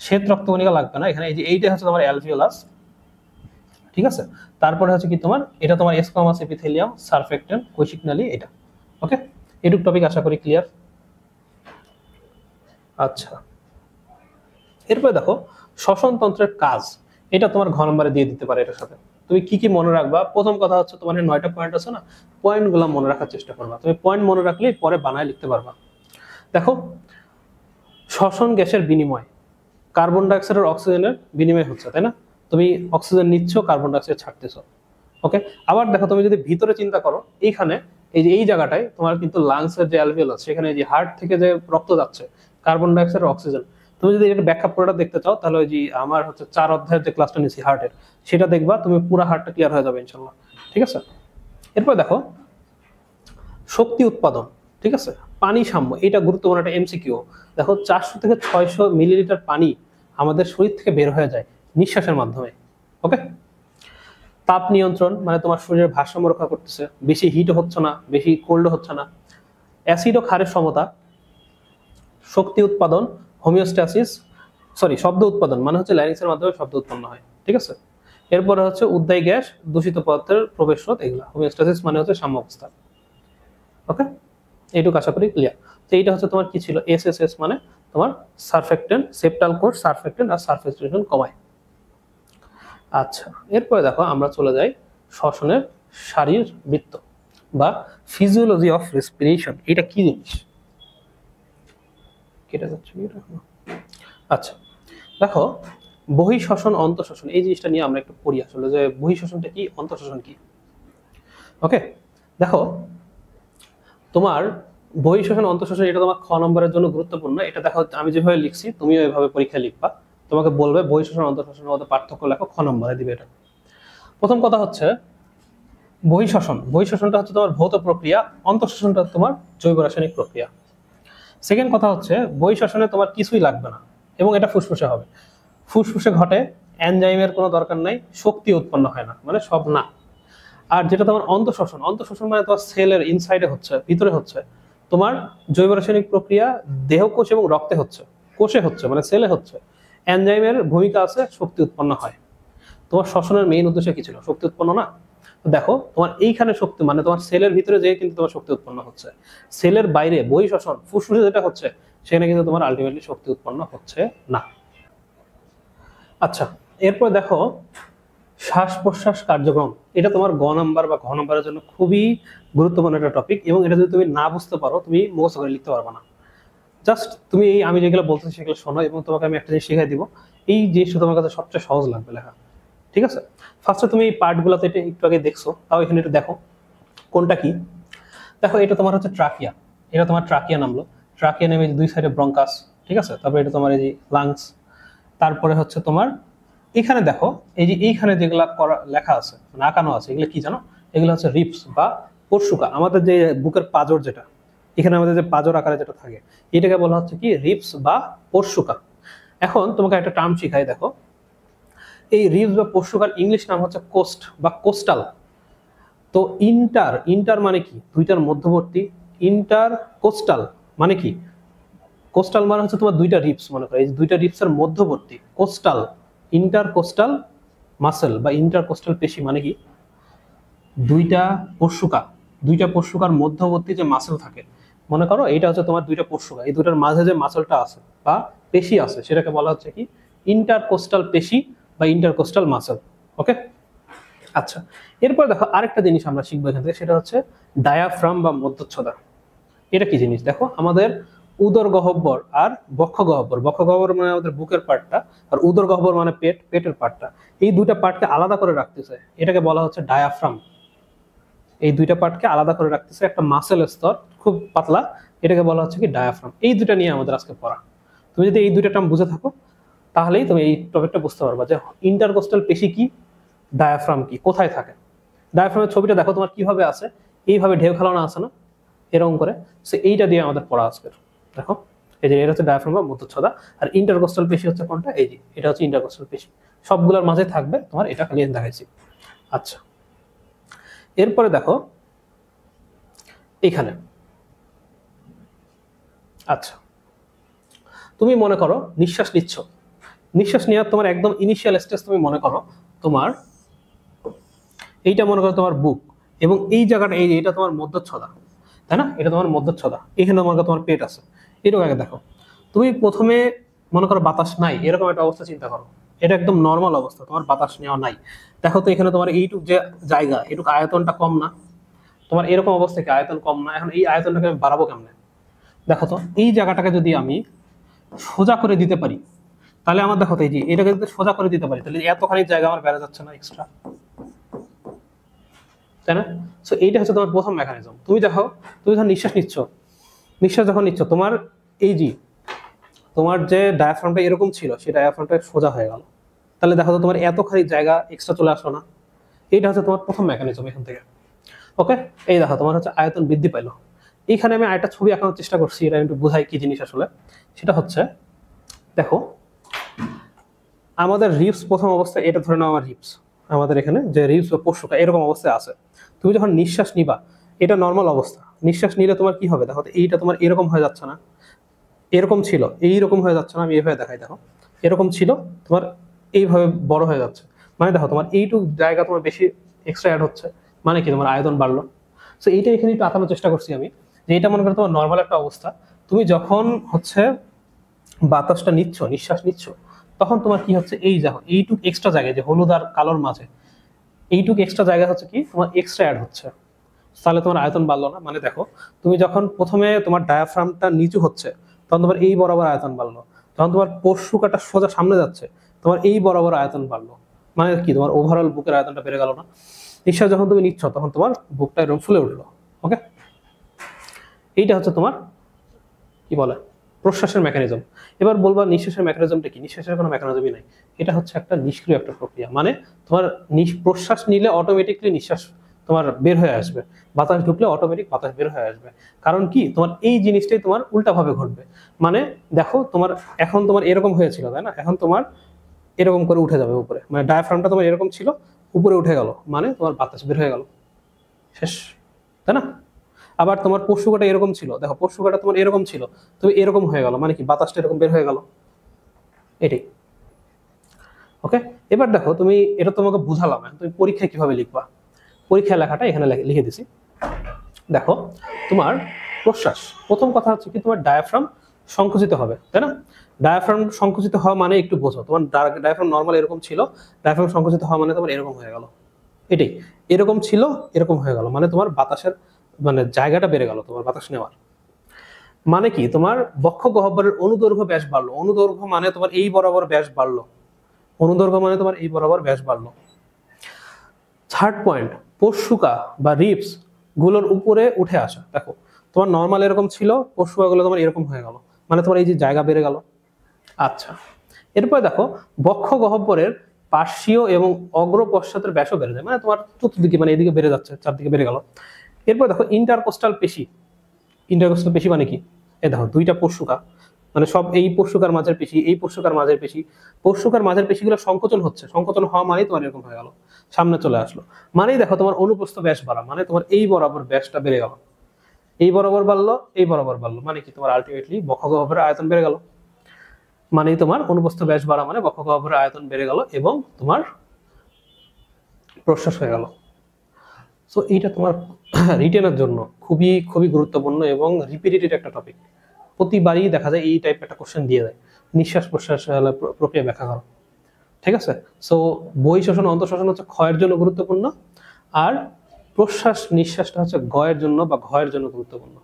শ্বেত রক্তকণিকা লাগবে না এখানে। এই যে এইটা হচ্ছে তোমার অ্যালভিওলাস, ঠিক আছে। তারপরে হচ্ছে কি তোমার এটা তোমার স্কোয়ামাস এপিথেলিয়াম, সারফেক্টেন্ট, কৈশিক নালী, এটা। ওকে, এটুক টপিক আশা করি ক্লিয়ার। আচ্ছা এরপরে দেখো শ্বসন তন্ত্রের কাজ, এটা তোমার ঘ নম্বরে দিয়ে দিতে পারে এটার সাথে। তুমি কি কি মনে রাখবা, প্রথম কথা হচ্ছে তোমার 9টা পয়েন্ট আছে না, পয়েন্টগুলো মনে রাখার চেষ্টা করবা। তুমি পয়েন্ট মনে রাখলেই পরে বানায় লিখতে পারবা। দেখো শ্বসন গ্যাসের বিনিময়, কার্বন ডাইঅক্সাইড আর অক্সিজেনের বিনিময় হচ্ছে, তাই না। তুমি অক্সিজেন নিচ্ছ, কার্বন ডাইঅক্সাইড ছাড়তেছো। ওকে, আবার দেখো তুমি যদি ভিতরে চিন্তা করো, এইখানে এই যে এই জায়গাটায় তোমার কিন্তু লাংসের যে অ্যালভিওলাস, সেখানে যে হার্ট থেকে যে রক্ত যাচ্ছে, কার্বন ডাইঅক্সাইড আর অক্সিজেন। তুমি যদি এটা ব্যাখ্যা পুরোটা দেখতে চাও, তাহলে ওই যে আমার হচ্ছে 4 অধ্যায়ের যে ক্লাসটা নিয়েছি হার্টের, সেটা দেখবা, তুমি পুরো হার্টটা ক্লিয়ার হয়ে যাবে ইনশাল্লাহ, ঠিক আছে। এরপর দেখো শক্তি উৎপাদন, ঠিক আছে, পানি সাম্য, এটা গুরুত্বপূর্ণ একটা এমসিকিউ। দেখো 400 থেকে 600 মিলিলিটার পানি আমাদের শরীর থেকে বের হয়ে যায় নিঃশ্বাসের মাধ্যমে। ওকে, তাপ নিয়ন্ত্রণ মানে তোমার শরীরের ভারসাম্য রক্ষা করতেছে, বেশি হিটও হচ্ছে না, বেশি কোল্ডও হচ্ছে না। অ্যাসিড ও ক্ষারের সমতা, শক্তি উৎপাদন, হোমিওস্ট্যাসিস, শব্দ উৎপাদন মানে হচ্ছে ল্যারিংসের মাধ্যমে শব্দ উৎপন্ন হয়, ঠিক আছে। এরপরে হচ্ছে উদ্বায়ী গ্যাস, দূষিত পদার্থের প্রবেশ রোধ, এগুলা। হোমিওস্ট্যাসিস মানে হচ্ছে সাম্য অবস্থা। ওকে, এইটুকু আশা করি ক্লিয়ার। তো এইটা হচ্ছে তোমার কি ছিল, এসএসএস মানে তোমার সারফেক্টেন্ট, সেপ্টাল কোষ, সারফেক্টেন্ট আর সারফেস টেনশন কমায়। আচ্ছা এরপরে দেখো আমরা চলে যাই শ্বসনের শারীরবৃত্ত বা ফিজিওলজি অফ রেসপিরেশন। এটা কি জিনিস, কেটে যাচ্ছে কি এটা? আচ্ছা দেখো বহিঃশ্বসন, অন্তঃশ্বসন, এই জিনিসটা নিয়ে আমরা একটু পড়ি আসলে, যে বহিঃশ্বসনটা কি, অন্তঃশ্বসন কি। ওকে, দেখো তোমার বহিঃশ্বসন অন্তঃশ্বসন এটা তোমার খ নম্বরের জন্য গুরুত্বপূর্ণ। এটা দেখো আমি যেভাবে লিখছি তুমিও এভাবে পরীক্ষায় লিখবা। তোমাকে বলবে বহিঃশ্বসন অন্তঃশ্বসনের মধ্যে পার্থক্য লেখো, খ নম্বরে দিবে এটা। প্রথম কথা হচ্ছে বহিঃশ্বসন, বহিঃশ্বসনটা হচ্ছে তোমার ভৌত প্রক্রিয়া, অন্তঃশ্বসনটা তোমার জৈব রাসায়নিক প্রক্রিয়া। সেকেন্ড কথা হচ্ছে বহিঃশ্বসনে তোমার কিছুই লাগবে না এবং এটা ফুসফুসে হবে। ফুসফুসে ঘটে, এনজাইমের কোনো দরকার নাই, শক্তি উৎপন্ন হয় না, মানে সব না। আর যেটা তোমার অন্তঃশ্বসন, অন্তঃশ্বসন মানে তোমার সেলের ইনসাইডে হচ্ছে, ভিতরে হচ্ছে, তোমার জৈব রাসায়নিক প্রক্রিয়া দেহকোষ এবং রক্তে হচ্ছে, কোষে হচ্ছে মানে সেলে হচ্ছে। এনজাইমের ভূমিকা আছে, শক্তি উৎপন্ন হয়। তোমার শ্বসনের মেইন উদ্দেশ্য কি ছিল? শক্তি উৎপন্ন না? দেখো তোমার এইখানে শক্তি মানে তোমার সেলের ভিতরে যে কিন্তু তোমার শক্তি উৎপন্ন হচ্ছে, সেলের বাইরে বহিঃশ্বসন ফুসফুসে যেটা হচ্ছে সেখানে কিন্তু তোমার আলটিমেটলি শক্তি উৎপন্ন হচ্ছে না। আচ্ছা, এরপর দেখো শ্বাস প্রশ্বাস কার্যক্রম, এটা তোমার গ নাম্বার বা ঘ নাম্বারের জন্য খুবই গুরুত্বপূর্ণ একটা টপিক এবং এটা যদি তুমি না বুঝতে পারো তুমি মুখস্থ করে লিখতে পারবে না। জাস্ট তুমি এই আমি যেগুলো বলতেছি সেগুলো শোনো এবং তোমাকে আমি একটা জিনিস শিখাই দিব, এই জিনিসটা তোমার কাছে সবচেয়ে সহজ লাগবে লেখা। ঠিক আছে, ফার্স্টে তুমি এই পার্টগুলোতে এটা একটু আগে দেখছো, তাও এখানে একটু দেখো কোনটা কি। দেখো এটা তোমার হচ্ছে ট্রাকিয়া, এটা তোমার ট্রাকিয়া নামলো। ট্রাকিয়া নেমে দুই সাইডে ব্রঙ্কাস, ঠিক আছে, তারপরে এটা তোমার এই যে লাংস। তারপরে হচ্ছে তোমার এখানে দেখো এই যে এইখানে যেগুলা করা লেখা আছে মানে আঁকানো আছে, এগুলো কি জানো? এগুলো হচ্ছে রিপস বা পরশুকা, আমাদের যে বুকের পাঁজর যেটা, এখানে আমাদের যে পাঁজর আকারে যেটা থাকে এটাকে বলা হচ্ছে কি রিপস বা পরশুকা। এখন তোমাকে একটা টার্ম শিখাই, দেখো এই রিপস বা পরশুকার ইংলিশ নাম হচ্ছে কোস্ট বা কোস্টাল। তো ইন্টার, ইন্টার মানে কি? দুইটার মধ্যবর্তী। ইন্টার কোস্টাল মানে কি? কোস্টাল মানে হচ্ছে তোমার দুইটা রিপস, মনে করো এই দুইটা রিপসের মধ্যবর্তী কোস্টাল। ইন্টার কোস্টাল মাসেল বা ইন্টার কোস্টাল পেশি মানে কি? দুইটা পরশুকা, দুইটা পরশুকার মধ্যবর্তী যে মাসেল থাকে, মনে করো এটা হচ্ছে তোমার দুইটা পরশুকা, এই দুটার মাঝে যে মাসেলটা আছে বা পেশি আছে সেটাকে বলা হচ্ছে কি ইন্টার কোস্টাল পেশি বা ইন্টার কোস্টাল মাসেল। ওকে, আচ্ছা এরপর দেখো আরেকটা জিনিস আমরা শিখবো এখান থেকে, সেটা হচ্ছে ডায়াফ্রাম বা মধ্যচ্ছদা। এটা কি জিনিস? দেখো আমাদের উদর গহ্বর আর বক্ষ গহ্বর, বক্ষ গহ্বর মানে আমাদের বুকের পার্টটা, আর উদর গহ্বর মানে পেট, পেটের পার্টটা, এই দুইটা পার্টকে আলাদা করে রাখতেছে, এটাকে বলা হচ্ছে ডায়াফ্রাম। এই দুইটা পার্টকে আলাদা করে রাখতেছে একটা মাসেল স্তর, খুব পাতলা, এটাকে বলা হচ্ছে কি ডায়াফ্রাম। এই দুইটা নিয়ে আমাদের আজকে পড়া। তুমি যদি এই দুইটা টার্ম বুঝে থাকো তাহলেই তুমি এই টপিকটা বুঝতে পারবা যে ইন্টারকোস্টাল পেশি কি, ডায়াফ্রাম কি, কোথায় থাকে। ডায়াফ্রামের ছবিটা দেখো তোমার কিভাবে আছে, এইভাবে ঢেউ খেলানো আছে না এরকম করে, সো এইটা দিয়ে আমাদের পড়া আজকের। দেখো এই যে এটা হচ্ছে ডায়াফ্রাম বা মধ্যচ্ছদা, আর ইন্টারকোস্টাল পেশি হচ্ছে কোনটা? এই যে এটা হচ্ছে ইন্টারকোস্টাল পেশি। সবগুলোর মাঝে থাকবে তোমার, এটা খালি দেখাইছি। আচ্ছা এরপরে দেখো এখানে, আচ্ছা তুমি মনে করো নিঃশ্বাস নিচ্ছ, নিঃশ্বাস নেওয়ার তোমার একদম ইনিশিয়াল স্টেজ তুমি মনে করো তোমার এইটা মনে করো তোমার বুক, এবং এই জায়গাটা এই যে এটা তোমার মধ্যচ্ছদা, তাই না? এটা তোমার মধ্যচ্ছদা, এখানে মনে করো তোমার পেট আছে। এরকম আগে দেখো, তুমি প্রথমে মনে করো বাতাস নাই, এরকম একটা অবস্থা চিন্তা করো, এটা একদম নর্মাল অবস্থা, তোমার বাতাস নেওয়া নাই। দেখো তো এখানে তোমার এইটুক যে জায়গা, এটুক আয়তনটা কম না? তোমার এরকম অবস্থা কি আয়তন কম না? এখন এই আয়তনটাকে আমি বাড়াবো কেমনে? দেখো তো এই জায়গাটাকে যদি আমি সোজা করে দিতে পারি তাহলে আমার, দেখো তো এই যে এটাকে যদি সোজা করে দিতে পারি তাহলে এতখানি জায়গা আমার বেড়ে যাচ্ছে না এক্সট্রা, তাই না? সো এইটা হচ্ছে তোমার প্রথম মেকানিজম। তুমি দেখো তুমি যখন নিঃশ্বাস নিচ্ছ, নিঃশ্বাস যখন নিচ্ছ তোমার এই যে তোমার যে ডায়াফ্রামটা এরকম ছিল সেই ডায়াফ্রামটা সোজা হয়ে গেল, তাহলে দেখো তো তোমার এতখানি জায়গা এক্সট্রা চলে আসলো না? এইটা হচ্ছে তোমার প্রথম মেকানিজম এখান থেকে। ওকে, এই দেখো তোমার হচ্ছে আয়তন বৃদ্ধি পাইলো। এইখানে আমি আরেকটা ছবি আঁকানোর চেষ্টা করছি, এটা একটু বোঝাই কি জিনিস আসলে। সেটা হচ্ছে দেখো আমাদের রিপস প্রথম অবস্থায়, এটা ধরে নাও আমার রিপস, আমাদের এখানে যে রিপস বা পশুকা এরকম অবস্থায় আছে। তুমি যখন নিঃশ্বাস নিবা এটা নর্মাল অবস্থা, নিঃশ্বাস নিলে তোমার কি হবে? দেখো এইটা তোমার এরকম হয়ে যাচ্ছে না, এরকম ছিল এইরকম হয়ে যাচ্ছে না, আমি এইভাবে দেখাই, দেখো এরকম ছিল তোমার এইভাবে বড় হয়ে যাচ্ছে, মানে দেখো তোমার এইটুকু জায়গা তোমার বেশি এক্সট্রা অ্যাড হচ্ছে, মানে কি তোমার আয়তন বাড়লো। সো এইটা এখানে একটু আঁকানোর চেষ্টা করছি আমি, যে এটা মনে করো তোমার নর্মাল একটা অবস্থা। তুমি যখন হচ্ছে বাতাসটা নিচ্ছ, নিঃশ্বাস নিচ্ছ, তখন তোমার কি হচ্ছে? এই দেখো এইটুক এক্সট্রা জায়গায় যে হলুদ আর কালোর মাঝে এইটুক এক্সট্রা জায়গা হচ্ছে কি তোমার এক্সট্রা অ্যাড হচ্ছে, তাহলে তোমার আয়তন বাড়লো না? মানে দেখো তুমি যখন প্রথমে তোমার ডায়াফ্রামটা নিচু হচ্ছে তখন তোমার এই বরাবর আয়তন বাড়লো, যখন তোমার পরশুকাটা সোজা সামনে যাচ্ছে তোমার এই বরাবর আয়তন বাড়লো, মানে কি তোমার ওভারঅল বুকের আয়তনটা বেড়ে গেল না? নিঃশ্বাস যখন তুমি নিচ্ছ তখন তোমার বুকটা এরকম ফুলে উঠলো। ওকে, এইটা হচ্ছে তোমার কি বলে প্রশ্বাসের মেকানিজম। এবার বলবা নিঃশ্বাসের মেকানিজমটা কি? নিঃশ্বাসের কোনো মেকানিজমই নাই, এটা হচ্ছে একটা নিষ্ক্রিয় একটা প্রক্রিয়া। মানে তোমার প্রশ্বাস নিলে অটোমেটিকলি নিঃশ্বাস তোমার বের হয়ে আসবে, বাতাস ঢুকলে অটোমেটিক বাতাস বের হয়ে আসবে। কারণ কি, তোমার এই জিনিসটাই তোমার উল্টাভাবে ঘটবে। মানে দেখো তোমার এখন তোমার এরকম হয়েছিল তাই না, এখন তোমার এরকম করে উঠে যাবে উপরে, মানে ডায়াফ্রামটা তোমার এরকম ছিল উপরে উঠে গেল, মানে তোমার বাতাস বের হয়ে গেল, শেষ, তাই না? আবার তোমার পশুকাটা এরকম ছিল, দেখো পশুকাটা তোমার এরকম ছিল, তুমি এরকম হয়ে গেল, মানে কি বাতাসটা এরকম বের হয়ে গেল, এটাই। ওকে, এবার দেখো তুমি এটা তোমাকে বুঝালাম, তুমি পরীক্ষায় কিভাবে লিখবা, পরীক্ষায় লেখাটা এখানে লিখে দিছি। দেখো তোমার প্রশ্বাস, প্রথম কথা হচ্ছে কি তোমার ডায়াফ্রাম সংকুচিত হবে, তাই না? ডায়াফ্রাম সংকুচিত হওয়া মানে একটু বোঝো, তোমার ডায়াফ্রাম নর্মাল এরকম ছিল, ডায়াফ্রাম সংকুচিত হওয়া মানে তোমার এরকম হয়ে গেল, এটাই। এরকম ছিল এরকম হয়ে গেল, মানে তোমার বাতাসের মানে জায়গাটা বেড়ে গেল তোমার বাতাস নেওয়ার। মানে কি তোমার বক্ষ গহ্বরের অনুদৈর্ঘ্য ব্যাস বাড়লো, অনুদৈর্ঘ্য মানে তোমার এই বরাবর ব্যাস বাড়লো, অনুদৈর্ঘ্য মানে তোমার এই বরাবর ব্যাস বাড়লো। থার্ড পয়েন্ট, পশুকা বা রিপস গুলোর উপরে উঠে আসা। দেখো তোমার নর্মাল এরকম ছিল, পশুকাগুলো তোমার এরকম হয়ে গেল, মানে তোমার এই যে জায়গা বেড়ে গেল। আচ্ছা, এরপরে দেখো বক্ষ গহ্বরের পার্শ্বীয় এবং অগ্র পশ্চাতের ব্যাসও বেড়ে যায়, মানে তোমার চতুর্দিকে মানে এদিকে বেড়ে যাচ্ছে, চারদিকে বেড়ে গেল। এরপর দেখো ইন্টারকোস্টাল পেশি, ইন্টারকোস্টাল পেশি মানে কি, এই দেখো দুইটা পশুকা, মানে সব এই পশুকার মাঝের পেশি, এই পশুকার মাঝের পেশি, পশুকার মাঝের পেশিগুলো সংকোচন হচ্ছে, সংকোচন হওয়া মানেই তোমার এরকম হয়ে গেল, সামনে চলে আসলো। মানেই দেখো তোমার অনুপ্রস্থ ব্যাস বাড়া, মানে তোমার এই বরাবর ব্যাসটা বেড়ে গেল, এই বরাবর বাড়লো, এই বরাবর বাড়লো, মানে কি তোমার আলটিমেটলি বক্ষ গহ্বরের আয়তন বেড়ে গেল, মানেই তোমার অনুপ্রস্থ ব্যাস বাড়া মানে বক্ষ গহ্বরের আয়তন বেড়ে গেল এবং তোমার প্রশ্বাস হয়ে গেল। সো এইটা তোমার রিটেনের জন্য খুবই খুবই গুরুত্বপূর্ণ এবং রিপিটেটেড একটা টপিক, প্রতিবারই দেখা যায় এই টাইপ একটা কোশ্চেন দিয়ে দেয়, নিঃশ্বাস প্রশ্বাস প্রক্রিয়া ব্যাখ্যা করো, ঠিক আছে? সো বহি শ্বসন অন্তঃশ্বসন হচ্ছে ক্ষয়ের জন্য গুরুত্বপূর্ণ, আর প্রশ্বাস নিঃশ্বাসটা হচ্ছে গয়ের জন্য বা ঘয়ের জন্য গুরুত্বপূর্ণ।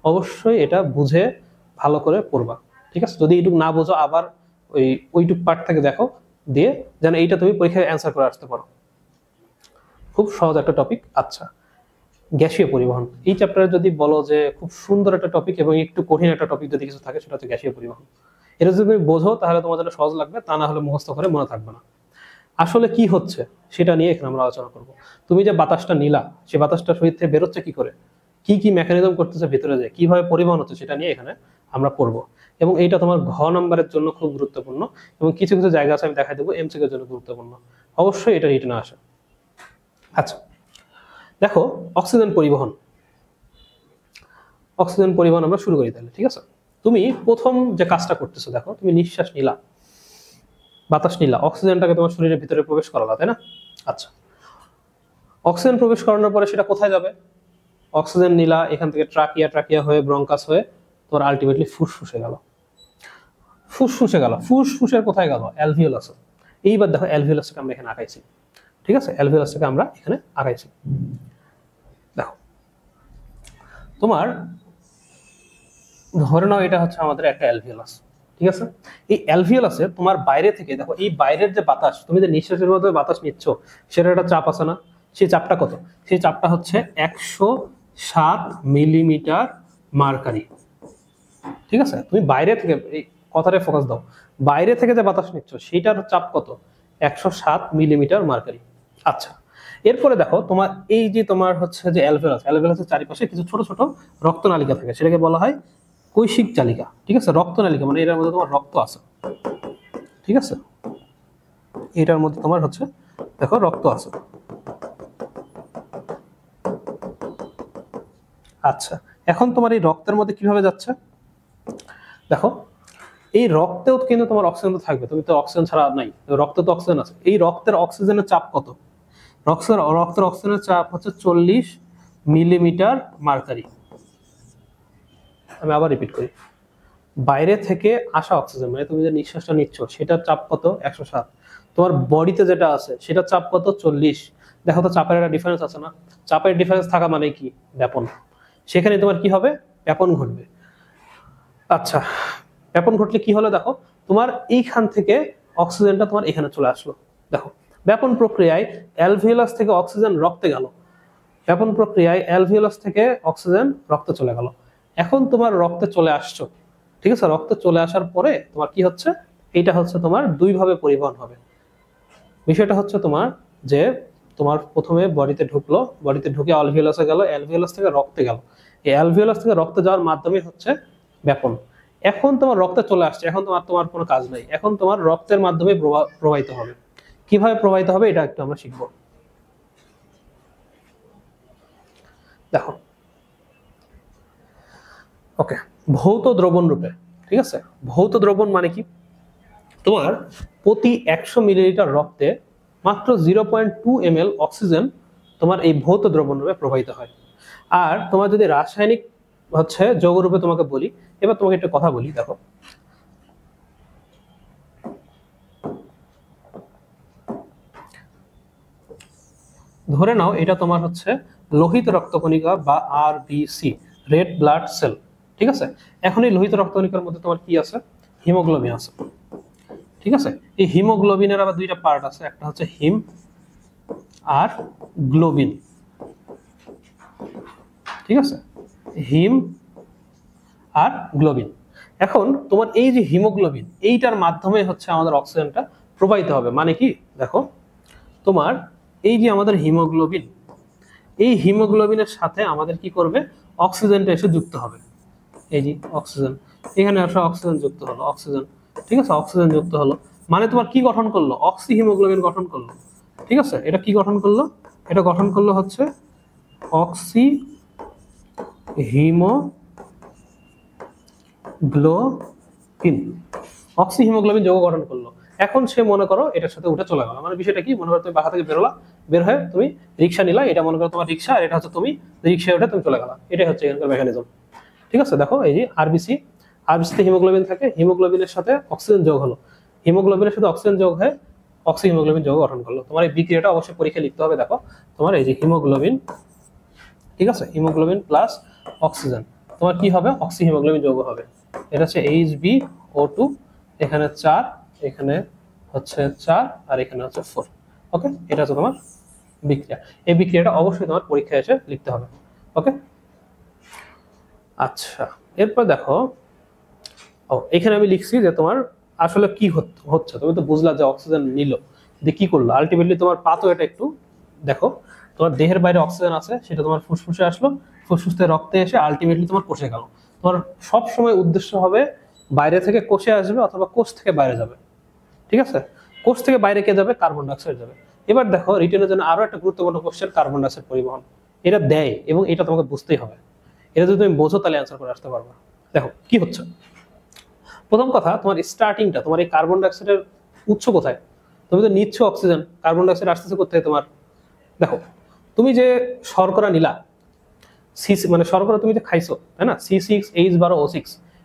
অবশ্যই এটা বুঝে ভালো করে পড়বা, ঠিক আছে? যদি এইটুকু না বোঝো আবার ওইটুক পার্ট থেকে দেখো, দিয়ে যেন এইটা তুমি পরীক্ষায় অ্যান্সার করে আসতে পারো। খুব সহজ একটা টপিক। আচ্ছা, গ্যাসীয় পরিবহন, এই চ্যাপ্টারে যদি বলো যে খুব সুন্দর একটা টপিক এবং একটু কঠিন একটা টপিক যদি কিছু থাকে সেটা হচ্ছে গ্যাসীয় পরিবহন। এটা যদি তুমি বোঝো তাহলে তোমার জন্য সহজ লাগবে, তা না হলে মুখস্থ করে মনে থাকবে না। আসলে কি হচ্ছে সেটা নিয়ে এখানে আমরা আলোচনা করব। তুমি যে বাতাসটা নিলা, সে বাতাসটা শরীর থেকে বেরোচ্ছে কি করে, কি কি মেকানিজম করতেছে ভিতরে যায়, কিভাবে পরিবহন হচ্ছে সেটা নিয়ে এখানে আমরা পড়বো। এবং এইটা তোমার ঘ নাম্বারের জন্য খুব গুরুত্বপূর্ণ, এবং কিছু কিছু জায়গা আছে আমি দেখাই দেবো এমসিকিউর জন্য গুরুত্বপূর্ণ। অবশ্যই এটা রিটেনে আসে। আচ্ছা দেখো, অক্সিজেন পরিবহন, অক্সিজেন পরিবহন আমরা শুরু করি তাহলে, ঠিক আছে? তুমি প্রথম যে কাজটা করতেছো, দেখো তুমি নিঃশ্বাস নিলা, বাতাস নিলা, অক্সিজেনটাকে তোমার শরীরের ভিতরে প্রবেশ করালা, তাই না? আচ্ছা, অক্সিজেন প্রবেশ করানোর পরে সেটা কোথায় যাবে? অক্সিজেন নিলা, এখান থেকে ট্রাকিয়া, ট্রাকিয়া হয়ে ব্রঙ্কাস হয়ে তোমার আলটিমেটলি ফুসফুসে গেল, ফুসফুসে গেল, ফুসফুসের কোথায় গেল? অ্যালভিওলাসে। এইবার দেখো অ্যালভিওলাসটাকে আমরা এখানে আঁকাইছি, ঠিক আছে? অ্যালভিওলাসটাকে আমরা এখানে আঁকাইছি। দেখো তোমার ধরে নাও এটা হচ্ছে আমাদের একটা অ্যালভিওলাস, ঠিক আছে? এই অ্যালভিওলাসে তোমার বাইরে থেকে দেখো, এই বাইরের যে বাতাস, তুমি যে নিঃশ্বাসের মধ্যে বাতাস নিচ্ছ সেটা একটা চাপ আছে না? সেই চাপটা কত? সেই চাপটা হচ্ছে 107 মিলিমিটার মার্কারি, ঠিক আছে? তুমি বাইরে থেকে, এই কথাটা ফোকাস দাও, বাইরে থেকে যে বাতাস নিচ্ছ সেটার চাপ কত? 107 মিলিমিটার মার্কারি। আচ্ছা, এরপরে দেখো তোমার এই যে তোমার হচ্ছে যে অ্যালভিওলাস, অ্যালভিওলাসের চারিপাশে কিছু ছোট ছোট রক্তনালিকা থাকে, সেটাকে বলা হয় কৈশিক জালিকা, ঠিক আছে? রক্তনালিকা মানে এটার মধ্যে তোমার রক্ত আছে, ঠিক আছে? এটার মধ্যে তোমার হচ্ছে দেখো রক্ত আছে। আচ্ছা, এখন তোমার এই রক্তের মধ্যে কিভাবে যাচ্ছে দেখো, এই রক্তেও কিন্তু তোমার অক্সিজেন তো থাকবে, তুমি তো অক্সিজেন ছাড়া নাই, রক্তে তো অক্সিজেন আছে। এই রক্তের অক্সিজেনের চাপ কত? রক্তের অক্সিজেনের চাপ হচ্ছে 40 মিলিমিটার মার্কারি। আমি আবার রিপিট করি, বাইরে থেকে আসা অক্সিজেন মানে তুমি যে নিঃশ্বাসটা নিচ্ছ সেটার চাপ কত? 107। তোমার বডিতে যেটা আছে সেটার চাপ কত? 40। দেখো তো চাপের একটা ডিফারেন্স আছে না? চাপের ডিফারেন্স থাকা মানে কি? ব্যাপন। সেখানে তোমার কি হবে? ব্যাপন ঘটবে। আচ্ছা, ব্যাপন ঘটলে কি হলো? দেখো তোমার এইখান থেকে অক্সিজেনটা তোমার এখানে চলে আসলো। দেখো ব্যাপন প্রক্রিয়ায় অ্যালভিওলাস থেকে অক্সিজেন রক্তে গেল, ব্যাপন প্রক্রিয়ায় অ্যালভিওলাস থেকে অক্সিজেন রক্তে চলে গেল। এখন তোমার রক্তে চলে আসছো, ঠিক আছে, রক্তে চলে আসার পরে তোমার কি হচ্ছে, এইটা হচ্ছে তোমার দুইভাবে পরিবহন হবে। বিষয়টা হচ্ছে তোমার যে তোমার প্রথমে বডিতে ঢুকলো, বডিতে ঢুকে অ্যালভিওলাসে গেল, অ্যালভিওলাস থেকে রক্তে গেল, এই অ্যালভিওলাস থেকে রক্তে যাওয়ার মাধ্যমে হচ্ছে ব্যাপন। এখন তোমার রক্তে চলে আসছে, এখন তোমার তোমার কোনো কাজ নাই, এখন তোমার রক্তের মাধ্যমে প্রবাহিত হবে। কিভাবে প্রবাহিত হবে এটা একটু আমরা শিখবো। দেখো, ওকে, ভৌত দ্রবণ রূপে, ঠিক আছে, ভৌত দ্রবণ মানে কি, তোমার প্রতি 100 মিলিলিটার রক্তে মাত্র 0.2 ml অক্সিজেন তোমার এই ভৌত দ্রবণ রূপে প্রবাহিত হয়। আর তোমার যদি রাসায়নিক হচ্ছে যৌগ রূপে তোমাকে বলি, এবার তোমাকে একটা কথা বলি, দেখো ধরে নাও এটা তোমার হচ্ছে লোহিত রক্তকণিকা বা আরবিসি, রেড ব্লাড সেল, ঠিক আছে। এখন এই লোহিত রক্তকণিকার মধ্যে তোমার কি আছে, হিমোগ্লোবিন আছে, ঠিক আছে। এই হিমোগ্লোবিনের আবার দুইটা পার্ট আছে, একটা হচ্ছে হিম আর গ্লোবিন, ঠিক আছে, হিম আর গ্লোবিন। এখন তোমার এই যে হিমোগ্লোবিন, এইটার মাধ্যমে হচ্ছে আমাদের অক্সিজেনটা প্রবাহিত হবে। মানে কি, দেখো তোমার এই যে আমাদের হিমোগ্লোবিন, এই হিমোগ্লোবিনের সাথে আমাদের কি করবে, অক্সিজেনটা এসে যুক্ত হবে। এই যে অক্সিজেন, এখানে আসলে অক্সিজেন যুক্ত হলো, অক্সিজেন, ঠিক আছে, অক্সিজেন যুক্ত হলো, মানে তোমার কি গঠন করলো, অক্সি হিমোগ্লোবিন গঠন করলো, ঠিক আছে। এটা কি গঠন করলো, এটা গঠন করলো হচ্ছে অক্সি হিমোগ্লোবিন, অক্সি হিমোগ্লোবিন যৌগ গঠন করলো। এখন সে মনে করো এটার সাথে উঠে চলে গেল, মানে বিষয়টা কি, মনে করো তুমি বাসা থেকে বেরোলা, বের হয়ে তুমি রিক্সা নিলা, এটা মনে করো তোমার রিক্সা, আর এটা হচ্ছে তুমি রিক্সায় উঠে তুমি চলে গেলা, এটাই হচ্ছে এখানকার মেকানিজম, ঠিক আছে। দেখো এই যে আরবিসি, আরবিসিতে হিমোগ্লোবিন থাকে, হিমোগ্লোবিনের সাথে অক্সিজেন যোগ হলো, হিমোগ্লোবিনের সাথে অক্সিজেন যোগ হয়ে অক্সি হিমোগ্লোবিন যৌগ গঠন করলো। তোমার এই বিক্রিয়াটা অবশ্যই পরীক্ষায় লিখতে হবে। দেখো তোমার এই যে হিমোগ্লোবিন, ঠিক আছে, হিমোগ্লোবিন প্লাস অক্সিজেন, তোমার কি হবে, অক্সি হিমোগ্লোবিন যৌগ হবে। এটা হচ্ছে HbO2, এখানে 4, এখানে হচ্ছে 4, আর এখানে হচ্ছে 4। ওকে, এটা হচ্ছে তোমার বিক্রিয়া। এই বিক্রিয়াটা অবশ্যই তোমার পরীক্ষায় এসে লিখতে হবে। ওকে, আচ্ছা, এরপর দেখো, ও এখানে আমি লিখছি যে তোমার আসলে কি হচ্ছে, তুমি তো বুঝলা যে অক্সিজেন নিল, যে কি করলো আলটিমেটলি তোমার পাতো, এটা একটু দেখো, তোমার দেহের বাইরে অক্সিজেন আছে, সেটা তোমার ফুসফুসে আসলো, ফুসফুস থেকে রক্তে এসে আলটিমেটলি তোমার কোষে গেল। তোমার সব সময় উদ্দেশ্য হবে বাইরে থেকে কোষে আসবে অথবা কোষ থেকে বাইরে যাবে, ঠিক আছে। কোষ থেকে বাইরে কে যাবে, কার্বন ডাইঅক্সাইড যাবে। এবার দেখো রিটেনের জন্য আরো একটা গুরুত্বপূর্ণ কোশ্চেন, কার্বন ডাইঅক্সাইড পরিবহন, এটা দেয় এবং এটা তোমাকে বুঝতেই হবে। এটা যদি তুমি বোঝো তাহলে অ্যান্সার করে আসতে পারবে। দেখো কি হচ্ছে, প্রথম কথা, তোমার স্টার্টিংটা, তোমার এই কার্বন ডাইঅক্সাইডের উৎস কোথায়, তুমি তো নিচ্ছ অক্সিজেন, কার্বন ডাইঅক্সাইড আসতেছে কোথায় তোমার, দেখো তুমি যে শর্করা নিলা, মানে শর্করা তুমি যে খাইছো, তাই না, C6H12O6,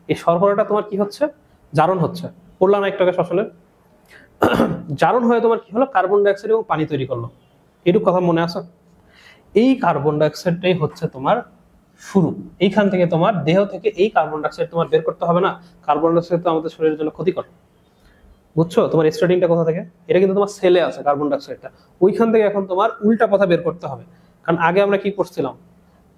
এই শর্করাটা তোমার কি হচ্ছে, জারণ হচ্ছে, পড়লা না একটু আগে শ্বসনের, জারণ হয়ে তোমার কি হলো, কার্বন ডাইঅক্সাইড এবং পানি তৈরি করলো, এটুকু কথা মনে আছে। এই কার্বন ডাইঅক্সাইডটাই হচ্ছে তোমার শুরু, এইখান থেকে তোমার দেহ থেকে এই কার্বন ডাইঅক্সাইড তোমার বের করতে হবে না, কার্বন ডাইঅক্সাইড তো আমাদের শরীরের জন্য ক্ষতিকর, বুঝছো। তোমার স্টার্টিংটা কোথা থেকে, এটা কিন্তু তোমার সেলে আছে কার্বন ডাইঅক্সাইডটা, ওইখান থেকে এখন তোমার উল্টা পথা বের করতে হবে। কারণ আগে আমরা কি করছিলাম,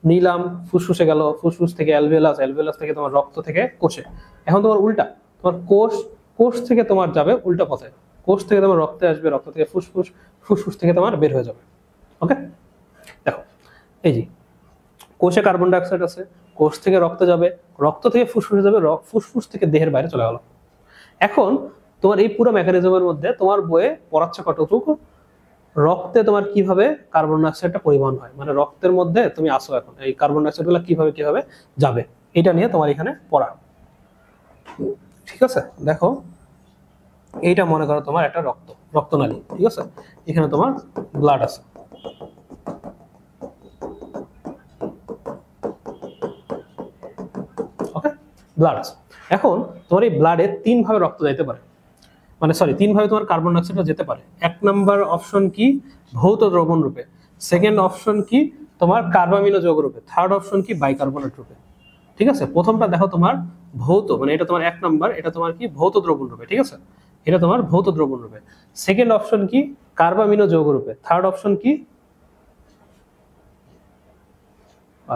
নিলাম, ফুসফুসে গেল, ফুসফুস থেকে অ্যালভিওলাস, অ্যালভিওলাস থেকে তোমার রক্ত থেকে কোষে, এখন তোমার উল্টা, তোমার কোষ, কোষ থেকে তোমার যাবে উল্টা পথে, কোষ থেকে তোমার রক্তে আসবে, রক্ত থেকে ফুসফুস, ফুসফুস থেকে তোমার বের হয়ে যাবে। ওকে, দেখো এই যে কোষে কার্বন ডাইঅক্সাইড আছে, কোষ থেকে রক্তে যাবে, রক্ত থেকে ফুসফুসে যাবে, ফুসফুস থেকে দেহের বাইরে চলে গেল। এখন তোমার এই পুরো মেকানিজমের মধ্যে তোমার বইয়ে পড়াচ্ছে কতটুকু, রক্তে তোমার কিভাবে কার্বন ডাইঅক্সাইডটা পরিবহন হয়, মানে রক্তের মধ্যে তুমি আসো, এখন এই কার্বন ডাইঅক্সাইড গুলো কিভাবে কিভাবে যাবে, এটা নিয়ে তোমার এখানে পড়া, ঠিক আছে। দেখো এইটা মনে করো তোমার একটা রক্তনালী, ঠিক আছে, এখানে তোমার ব্লাড আছে, ওকে, ব্লাড আছে। এখন তোমার এই ব্লাডে 3 ভাবে রক্ত যাইতে পারে, মানে সরি 3 ভাবে তোমার কার্বন ডাইঅক্সাইডটা যেতে পারে। 1 নাম্বার অপশন কি, ভৌত দ্রবণ রূপে, সেকেন্ড অপশন কি তোমার কার্বামিনো যৌগ রূপে, থার্ড অপশন কি বাইকার্বনেট রূপে, ঠিক আছে। প্রথমটা দেখো তোমার ভৌত, মানে এটা তোমার 1 নাম্বার, এটা তোমার কি ভৌত দ্রবণ রূপে, ঠিক আছে, এটা তোমার ভৌত দ্রবণ রূপে। সেকেন্ড অপশন কি কার্বামিনো যৌগ রূপে। থার্ড অপশন কি?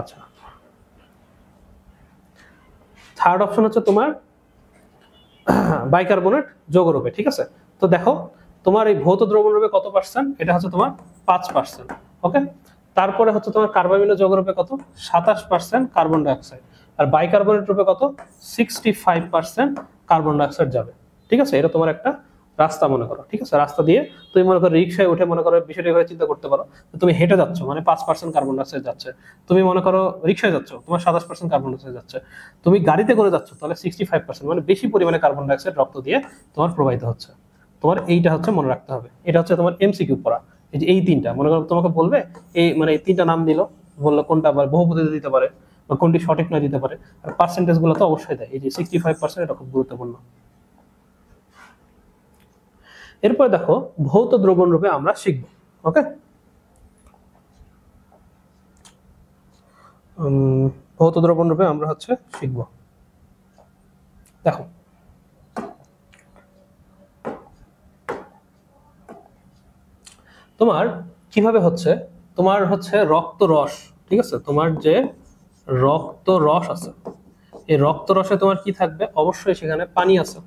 আচ্ছা, থার্ড অপশন হচ্ছে তোমার বাইকার্বনেট যৌগ রূপে। ঠিক আছে, তো দেখো তোমার এই ভৌত দ্রবণ রূপে কত পার্সেন্ট, এটা হচ্ছে তোমার 5%। ওকে, তারপরে হচ্ছে তোমার কার্বামিনো যৌগ রূপে কত, 27% কার্বন ডাইঅক্সাইড, আর বাইকার্বনেট রূপে কত, 65% কার্বন ডাইঅক্সাইড যাবে। ঠিক আছে, এটা তোমার একটা রাস্তা মনে করো। ঠিক আছে, রাস্তা দিয়ে তুমি মনে করো রিক্সায় উঠে মনে করো বিষয়টা এভাবে চিন্তা করতে পারো, তুমি হেঁটে যাচ্ছ মানে 5% কার্বন ডাইঅক্সাইড যাচ্ছে। তুমি মনে করো রিক্সায় যাচ্ছ, তোমার 27% কার্বন ডাইঅক্সাইড যাচ্ছে। তুমি গাড়িতে করে যাচ্ছ, তাহলে 65% মানে বেশি পরিমাণে কার্বন ডাইঅক্সাইড রক্ত দিয়ে তোমার প্রবাহিত হচ্ছে। তোমার এইটা হচ্ছে মনে রাখতে হবে। এটা হচ্ছে তোমার এমসিকিউ পড়া। এই যে এই তিনটা মনে করো তোমাকে বলবে, এই মানে এই তিনটা নাম দিল, বললো কোনটা আবার বহুপদীতে দিতে পারে বা কোনটি সঠিক নয় দিতে পারে, আর পার্সেন্টেজ গুলো তো অবশ্যই দেয়। এই যে 65% এটা খুব গুরুত্বপূর্ণ। এরপরে দেখো ভৌত দ্রবণ রূপে আমরা শিখব। ওকে, ভৌত দ্রবণ রূপে আমরা হচ্ছে শিখব। দেখো তোমার কিভাবে হচ্ছে, তোমার হচ্ছে রক্ত রস। ঠিক আছে, তোমার যে রক্ত রস আছে, এই রক্ত রসে তোমার কি থাকবে, অবশ্যই সেখানে পানি আছে,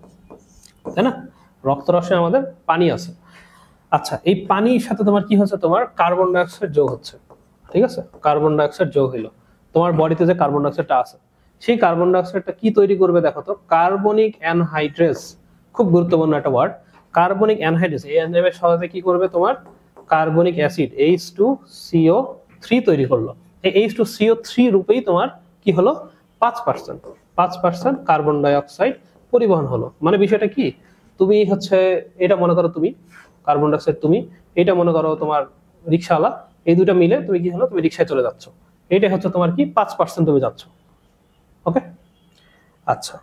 তাই না? রক্ত রসে আমাদের পানি আছে। আচ্ছা, এই পানির সাথে তোমার কি হচ্ছে, তোমার কার্বন ডাইঅক্সাইড যোগ হচ্ছে। ঠিক আছে, কার্বন ডাইঅক্সাইড যোগ হইলো, তোমার বডিতে যে কার্বন ডাইঅক্সাইডটা আছে, সেই কার্বন ডাইঅক্সাইডটা কি তৈরি করবে দেখো তো, কার্বনিক অ্যানহাইড্রেস। খুব গুরুত্বপূর্ণ একটা ওয়ার্ড, কার্বনিক অ্যানহাইড্রেস। এই এনজাইমের সাথে কি করবে, তোমার কার্বনিক অ্যাসিড H2CO3 তৈরি করলো। এই H2CO3 রূপেই তোমার কি হলো, 5% কার্বন ডাইঅক্সাইড পরিবহন হলো। মানে বিষয়টা কি, তুমি হচ্ছে এটা মনে করো তুমি কার্বন ডাইঅক্সাইড, তুমি এটা মনে করো তোমার রিক্সাওয়ালা, এই দুটো মিলে তুমি কি হলো, তুমি রিক্সায় চলে যাচ্ছ। এইটাই হচ্ছে তোমার কি 5% তুমি যাচ্ছ। ওকে, আচ্ছা,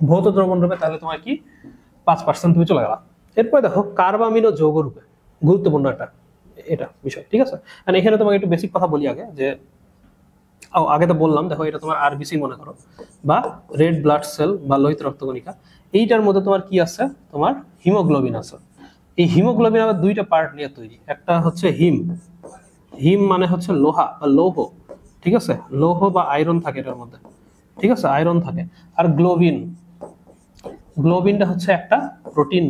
ভৌত দ্রবণ রূপে তাহলে তোমার কি 5% তুমি চলে গেলা। এরপরে দেখো কার্বামিনো যৌগ রূপে, গুরুত্বপূর্ণ একটা এটা বিষয়। ঠিক আছে, আর এখানে তোমাকে একটু বেসিক কথা বলি আগে, যে আগে তো বললাম, দেখো এটা তোমার আরবিসি মনে করো, বা রেড ব্লাড সেল বা লোহিত রক্তকণিকা। এইটার মধ্যে তোমার কি আছে, তোমার হিমোগ্লোবিন আছে। এই হিমোগ্লোবিন আবার দুইটা পার্ট নিয়ে তৈরি, একটা হচ্ছে হিম, হিম মানে হচ্ছে লোহা বা লৌহ। ঠিক আছে, লৌহ বা আয়রন থাকে এটার মধ্যে। ঠিক আছে, আয়রন থাকে। আর গ্লোবিন, গ্লোবিনটা হচ্ছে একটা প্রোটিন।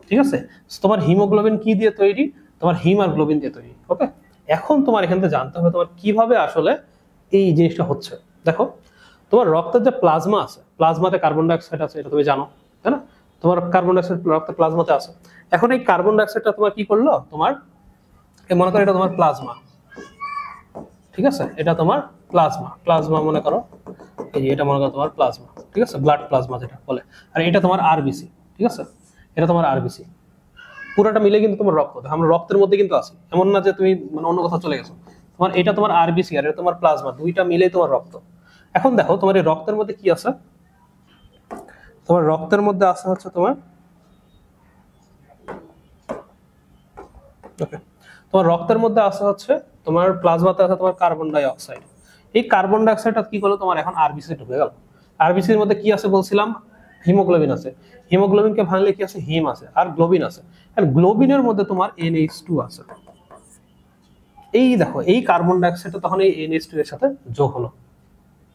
ঠিক আছে, তোমার হিমোগ্লোবিন কি দিয়ে তৈরি, তোমার হিম আর গ্লোবিন দিয়ে তৈরি। ওকে, এখন তোমার এখান থেকে জানতে হবে তোমার কিভাবে আসলে এই জিনিসটা হচ্ছে। দেখো তোমার রক্তের যে প্লাজমা আছে, প্লাজমাতে কার্বন ডাইঅক্সাইড আছে, এটা তুমি জানো, তাই না? তোমার কার্বন ডাইঅক্সাইড রক্তের প্লাজমাতে আছে। এখন এই কার্বন ডাইঅক্সাইডটা তোমার কি করলো, তোমার মনে করো এটা তোমার প্লাজমা। ঠিক আছে, এটা তোমার প্লাজমা, প্লাজমা মনে করো, এই যে এটা মনে করো তোমার প্লাজমা। ঠিক আছে, ব্লাড প্লাজমা যেটা বলে। আর এটা তোমার আরবিসি। ঠিক আছে, এটা তোমার আরবিসি। পুরোটা মিলে কিন্তু তোমার রক্ত, আমরা রক্তের মধ্যে কিন্তু আছি, এমন না যে তুমি মানে অন্য কোথাও চলে গেছো। তোমার এটা তোমার আরবিসি আর এটা তোমার প্লাজমা, দুইটা মিলেই তোমার রক্ত। এখন দেখো তোমার এই রক্তের মধ্যে কি আছে, তোমার রক্তের মধ্যে আছে হচ্ছে তোমার, ওকে, তোমার রক্তের মধ্যে আছে হচ্ছে তোমার প্লাজমাতে আছে তোমার কার্বন ডাই অক্সাইড। এই কার্বন ডাই অক্সাইডটা কি করলো, তোমার এখন আরবিসি ঢুকে গেল। আরবিসির মধ্যে কি আছে বলছিলাম, হিমোগ্লোবিন আছে। হিমোগ্লোবিনকে ভাঙলে কি আছে, হিম আছে আর গ্লোবিন আছে। আর গ্লোবিনের মধ্যে তোমার NH2 আছে। এই দেখো এই কার্বন ডাই অক্সাইডটা তখন এই NH2 এর সাথে যোগ হলো।